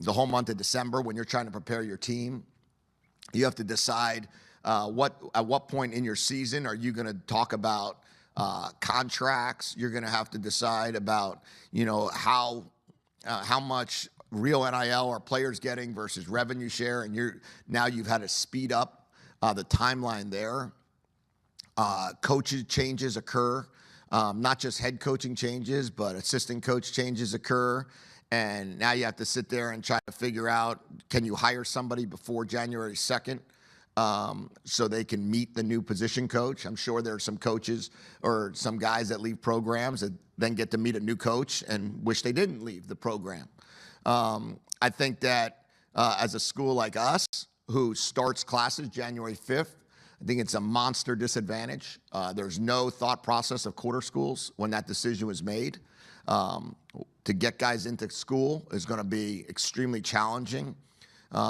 whole month of December when you're trying to prepare your team. You have to decide at what point in your season are you going to talk about contracts. You're going to have to decide about, how much real NIL are players getting versus revenue share, and you've had to speed up the timeline there. Coaches changes occur, not just head coaching changes, but assistant coach changes occur, and now you have to sit there and try to figure out, can you hire somebody before January 2nd so they can meet the new position coach? I'm sure there are some coaches or some guys that leave programs that then get to meet a new coach and wish they didn't leave the program. I think that as a school like us, who starts classes January 5th, I think it's a monster disadvantage. There's no thought process of quarter schools when that decision was made. To get guys into school is going to be extremely challenging.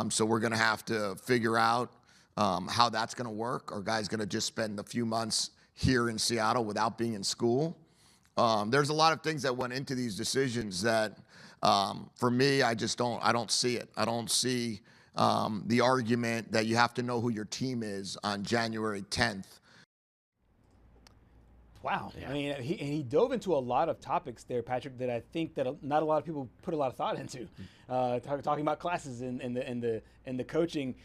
So we're going to have to figure out how that's going to work. Are guys going to just spend a few months here in Seattle without being in school? There's a lot of things that went into these decisions that, for me, I don't see it. I don't see the argument that you have to know who your team is on January 10th. Wow. Yeah. I mean, he dove into a lot of topics there, Patrick, that I think that not a lot of people put a lot of thought into. Talking about classes and the coaching.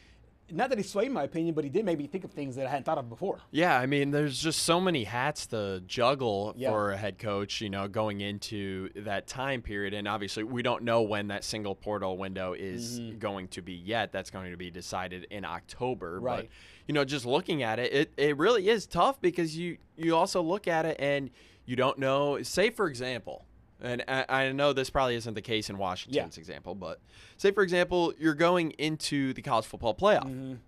Not that he swayed my opinion, but he did make me think of things that I hadn't thought of before. Yeah, I mean, there's just so many hats to juggle for a head coach, going into that time period. And obviously, we don't know when that single portal window is going to be yet. That's going to be decided in October. Right. But, just looking at it, it really is tough because you also look at it and you don't know. Say, for example, and I know this probably isn't the case in Washington's example, but say, for example, you're going into the college football playoff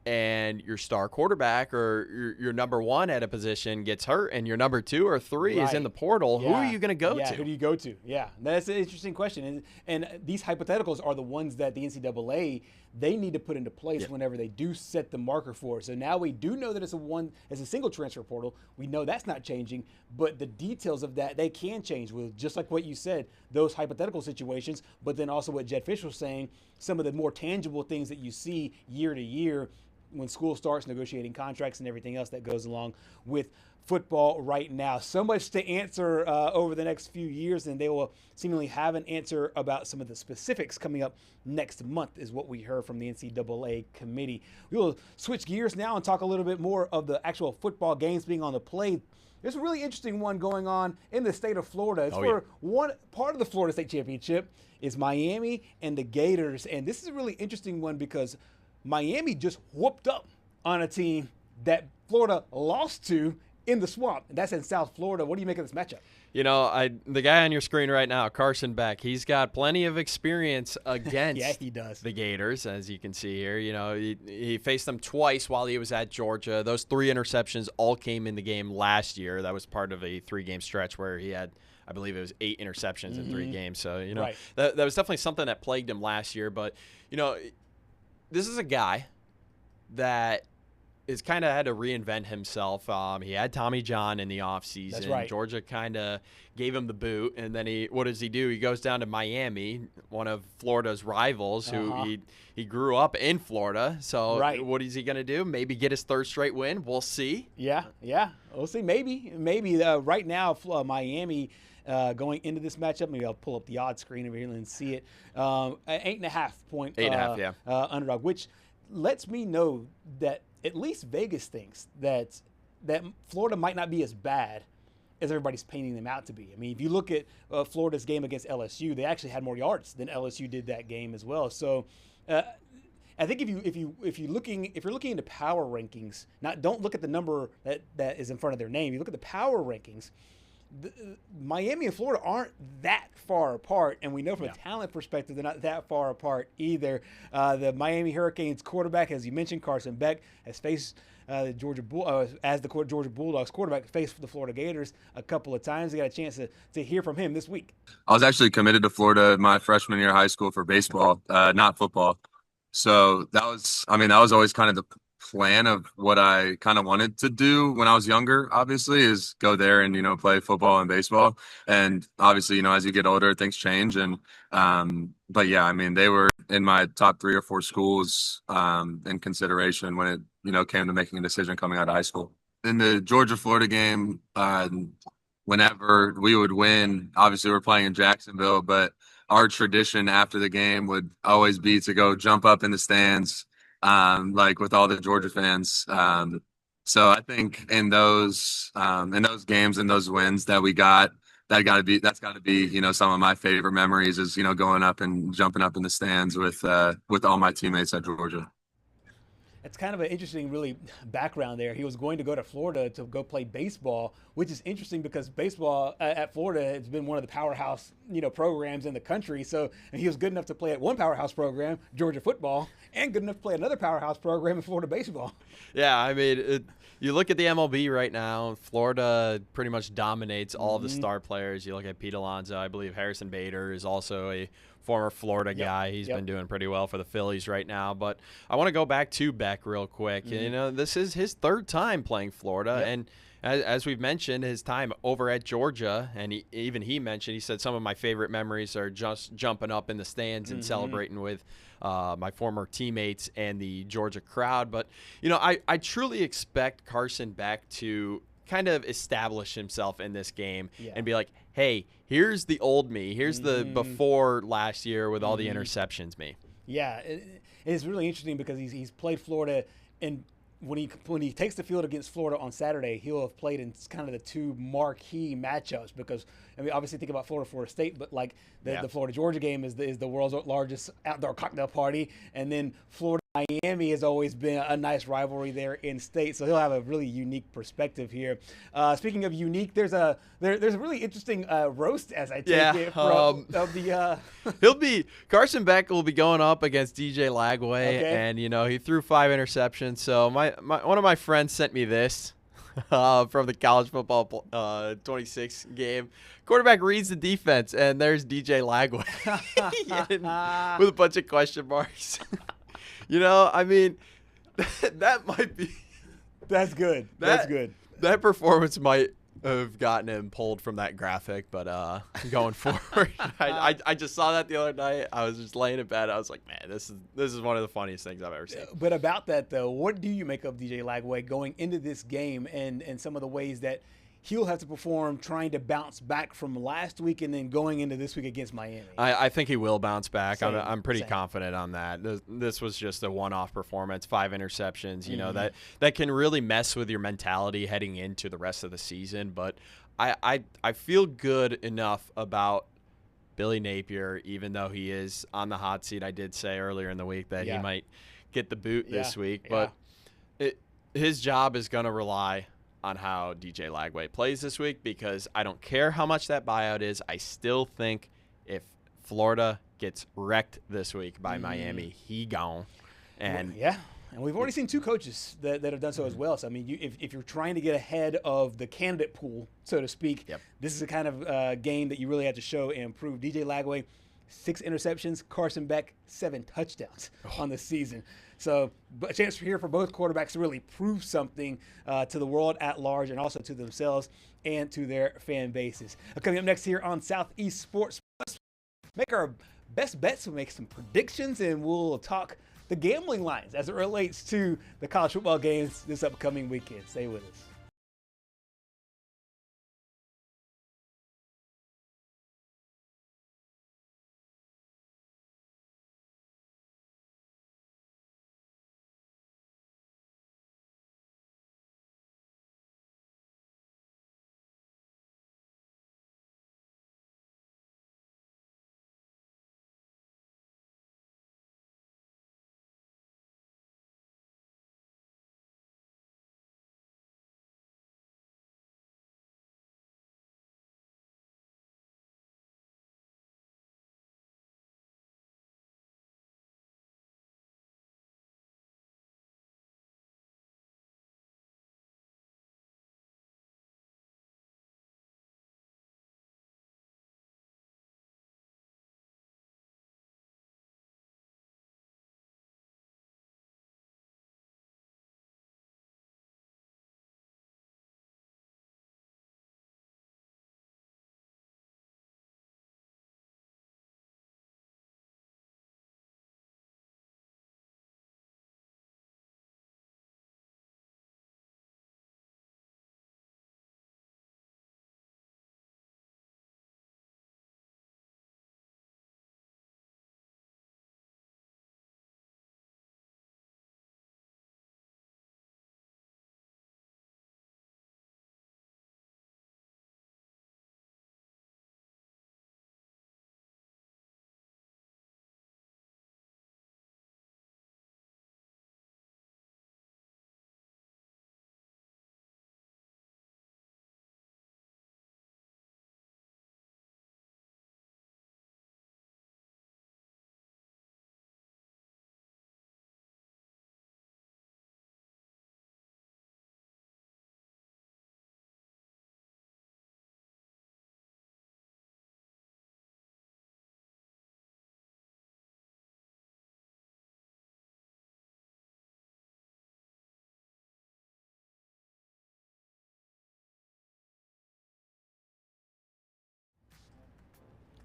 and your star quarterback or your number one at a position gets hurt and your number 2 or 3 is in the portal. Who are you going to go to? Who do you go to? Yeah, that's an interesting question. And these hypotheticals are the ones that the NCAA, they need to put into place whenever they do set the marker for it. So now we do know that it's a single transfer portal. We know that's not changing, but the details of that, they can change with, just like what you said, those hypothetical situations, but then also what Jed Fish was saying, some of the more tangible things that you see year to year when school starts negotiating contracts and everything else that goes along with football right now. So much to answer over the next few years, and they will seemingly have an answer about some of the specifics coming up next month is what we heard from the NCAA committee. We will switch gears now and talk a little bit more of the actual football games being on the play. There's a really interesting one going on in the state of Florida. It's one part of the Florida State Championship is Miami and the Gators, and this is a really interesting one because Miami just whooped up on a team that Florida lost to in the Swamp, and that's in South Florida. What do you make of this matchup? The guy on your screen right now, Carson Beck, he's got plenty of experience against he does. the Gators, as you can see here. He faced them twice while he was at Georgia. Those 3 interceptions all came in the game last year. That was part of a 3-game stretch where he had, I believe it was 8 interceptions in 3 games. So, that was definitely something that plagued him last year. But, this is a guy that has kind of had to reinvent himself. He had Tommy John in the offseason. That's right. Georgia kind of gave him the boot, and then what does he do? He goes down to Miami, one of Florida's rivals, who he grew up in Florida. So what is he going to do? Maybe get his third straight win? We'll see. Yeah, we'll see. Maybe. Right now, Miami going into this matchup, maybe I'll pull up the odds screen over here and see it. 8.5 point 8.5, underdog, which lets me know that at least Vegas thinks that Florida might not be as bad as everybody's painting them out to be. I mean, if you look at Florida's game against LSU, they actually had more yards than LSU did that game as well. So I think if you're looking into power rankings, don't look at the number that is in front of their name. You look at the power rankings. Miami and Florida aren't that far apart, and we know from a talent perspective they're not that far apart either. The Miami Hurricanes quarterback, as you mentioned, Carson Beck, has faced the Georgia Bulldogs quarterback, faced the Florida Gators a couple of times. They got a chance to hear from him this week. I was actually committed to Florida my freshman year of high school for baseball, not football. So that was always kind of the plan of what I kind of wanted to do when I was younger, obviously, is go there and, play football and baseball. And obviously, as you get older, things change. And, but yeah, they were in my top 3 or 4 schools in consideration when it, came to making a decision coming out of high school. In the Georgia-Florida game, whenever we would win, obviously we're playing in Jacksonville, but our tradition after the game would always be to go jump up in the stands, like with all the Georgia fans. So I think in those games and those wins that we got, that's got to be, some of my favorite memories is, going up and jumping up in the stands with all my teammates at Georgia. It's kind of an interesting, really, background there. He was going to go to Florida to go play baseball, which is interesting because baseball at Florida has been one of the powerhouse, programs in the country. So and he was good enough to play at one powerhouse program, Georgia football, and good enough to play another powerhouse program in Florida baseball. Yeah, you look at the MLB right now, Florida pretty much dominates all the star players. You look at Pete Alonso, I believe Harrison Bader is also a former Florida guy. He's been doing pretty well for the Phillies right now. But I want to go back to Beck real quick. This is his 3rd time playing Florida. And as we've mentioned, his time over at Georgia, and he mentioned, he said, some of my favorite memories are just jumping up in the stands and celebrating with my former teammates and the Georgia crowd. But, I truly expect Carson Beck to kind of establish himself in this game and be like, hey, here's the old me. Here's the before last year with all the interceptions me. Yeah, it's really interesting because he's played Florida, and when he takes the field against Florida on Saturday, he'll have played in kind of the 2 marquee matchups because, obviously think about Florida State, but like the Florida-Georgia game is the world's largest outdoor cocktail party, and then Florida-Miami has always been a nice rivalry there in state, so he'll have a really unique perspective here. Speaking of unique, there's a really interesting roast, as I take it, of the Carson Beck will be going up against DJ Lagway, and he threw 5 interceptions. So one of my friends sent me this from the college football 26 game. Quarterback reads the defense, and there's DJ Lagway with a bunch of question marks. That might be. That's good. That's good. That performance might have gotten him pulled from that graphic, but going forward, I just saw that the other night. I was just laying in bed. I was like, man, this is one of the funniest things I've ever seen. But about that though, what do you make of DJ Lagway going into this game and some of the ways that he'll have to perform trying to bounce back from last week and then going into this week against Miami? I think he will bounce back. I'm pretty confident on that. This was just a one-off performance, 5 interceptions, that can really mess with your mentality heading into the rest of the season. But I feel good enough about Billy Napier, even though he is on the hot seat. I did say earlier in the week that he might get the boot this week. But his job is going to rely on how DJ Lagway plays this week, because I don't care how much that buyout is. I still think if Florida gets wrecked this week by Miami, he gone. And and we've already seen 2 coaches that have done so as well. So if you're trying to get ahead of the candidate pool, so to speak, this is a kind of game that you really have to show and prove. DJ Lagway 6 interceptions. Carson Beck, 7 touchdowns on the season. So a chance here for both quarterbacks to really prove something to the world at large and also to themselves and to their fan bases. Coming up next here on Southeast Sports Plus, make our best bets, we'll make some predictions, and we'll talk the gambling lines as it relates to the college football games this upcoming weekend. Stay with us.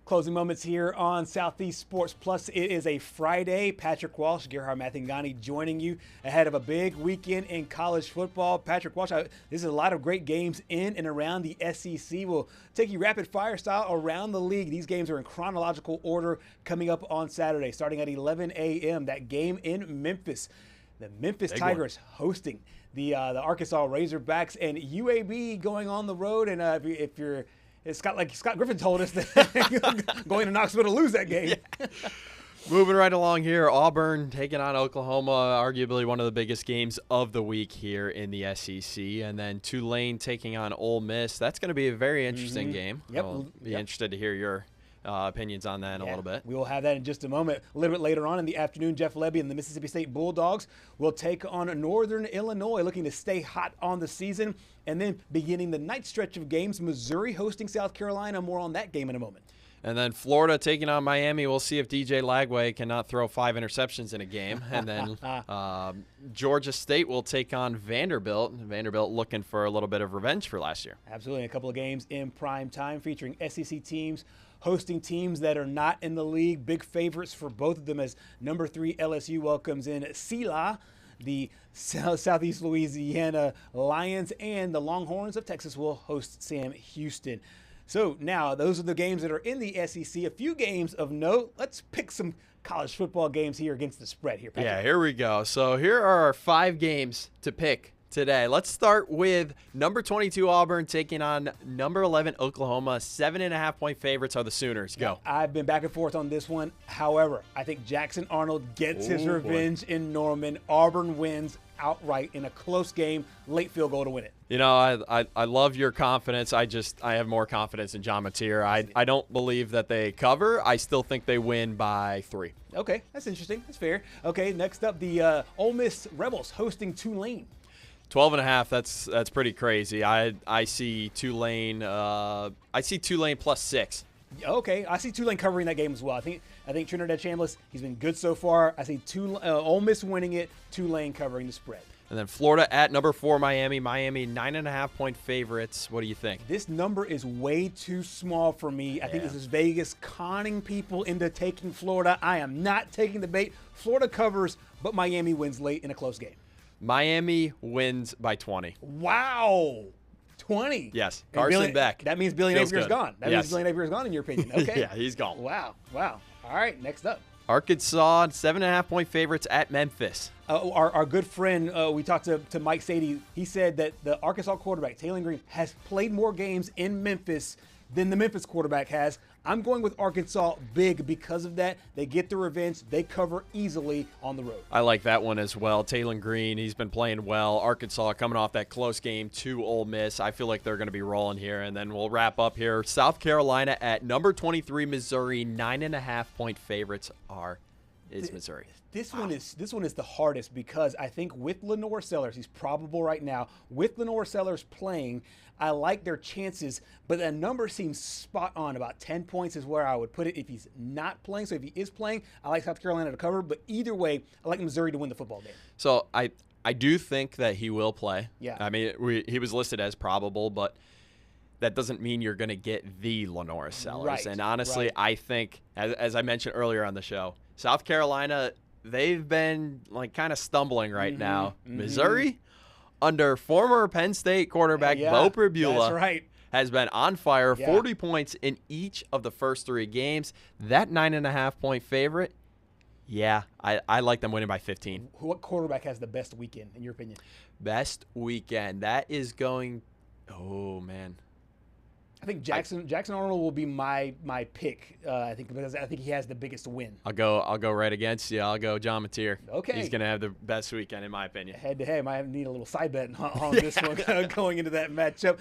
Closing moments here on Southeast Sports Plus. It is a Friday. Patrick Walsh, Gerhard Mathangani joining you ahead of a big weekend in college football. Patrick Walsh, this is a lot of great games in and around the SEC. We'll take you rapid fire style around the league. These games are in chronological order coming up on Saturday, starting at 11 a.m. That game in Memphis. The Memphis Tigers hosting the Arkansas Razorbacks, and UAB going on the road. And if you're Scott Griffin told us that going to Knoxville to lose that game. Yeah. Moving right along here, Auburn taking on Oklahoma, arguably one of the biggest games of the week here in the SEC. And then Tulane taking on Ole Miss. That's going to be a very interesting game. Yep. I'll be interested to hear your opinions on that in a little bit. We will have that in just a moment. A little bit later on in the afternoon, Jeff Lebby and the Mississippi State Bulldogs will take on Northern Illinois, looking to stay hot on the season. And then beginning the night stretch of games, Missouri hosting South Carolina. More on that game in a moment. And then Florida taking on Miami. We'll see if DJ Lagway cannot throw 5 interceptions in a game. And then Georgia State will take on Vanderbilt. Vanderbilt looking for a little bit of revenge for last year. Absolutely. A couple of games in prime time featuring SEC teams hosting teams that are not in the league. Big favorites for both of them as number 3 LSU welcomes in SELA, the Southeast Louisiana Lions, and the Longhorns of Texas will host Sam Houston. So now those are the games that are in the SEC. A few games of note. Let's pick some college football games here against the spread here, Patrick. Yeah, here we go. So here are our 5 games to pick today. Let's start with number 22 Auburn taking on number 11 Oklahoma. 7.5-point favorites are the Sooners. Go. I've been back and forth on this one. However, I think Jackson Arnold gets his revenge in Norman. Auburn wins outright in a close game, late field goal to win it. You know, I love your confidence. I have more confidence in John Mateer. I don't believe that they cover. I still think they win by 3. Okay, that's interesting. That's fair. Okay, next up, the Ole Miss Rebels hosting Tulane. 12.5. That's pretty crazy. I see Tulane. I see Tulane plus 6 Okay, I see Tulane covering that game as well. I think Trinidad Chambliss, he's been good so far. I see Ole Miss winning it, Tulane covering the spread. And then Florida at number 4, Miami. Miami 9.5-point favorites. What do you think? This number is way too small for me. I think this is Vegas conning people into taking Florida. I am not taking the bait. Florida covers, but Miami wins late in a close game. Miami wins by 20. Wow. 20. Yes. Carson Beck. That means Billy Napier's gone. That means Yes. Billy Napier's gone in your opinion. Okay. Yeah, he's gone. Wow. All right, next up. Arkansas 7.5-point favorites at Memphis. Our good friend, we talked to Mike Sadie. He said that the Arkansas quarterback, Taylor Green, has played more games in Memphis than the Memphis quarterback has. I'm going with Arkansas big because of that. They get the revenge. They cover easily on the road. I like that one as well. Taylor Green, he's been playing well. Arkansas coming off that close game to Ole Miss. I feel like they're going to be rolling here. And then we'll wrap up here. South Carolina at number 23, Missouri. 9.5-point favorites is Missouri. This one is the hardest because I think with Lenore Sellers, he's probable right now. With Lenore Sellers playing, I like their chances, but that number seems spot on. About 10 points is where I would put it if he's not playing. So if he is playing, I like South Carolina to cover, but either way, I like Missouri to win the football game. So I do think that he will play. Yeah. I mean, he was listed as probable, but that doesn't mean you're going to get the Lenore Sellers. Right, and honestly, I think, as I mentioned earlier on the show, South Carolina, they've been like kind of stumbling right now. Missouri, under former Penn State quarterback Bo Pribula, has been on fire. 40 points in each of the first 3 games. That 9.5-point favorite, I like them winning by 15. What quarterback has the best weekend, in your opinion? Best weekend. That is going, oh, man. I think Jackson Arnold will be my pick. I think because I think he has the biggest win. I'll go right against you. I'll go John Mateer. Okay. He's gonna have the best weekend in my opinion. Head to head, might need a little side bet on this one going into that matchup.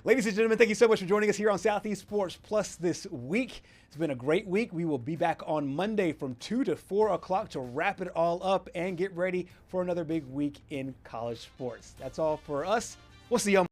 Ladies and gentlemen, thank you so much for joining us here on Southeast Sports Plus this week. It's been a great week. We will be back on Monday from 2 to 4 o'clock to wrap it all up and get ready for another big week in college sports. That's all for us. We'll see you on Monday.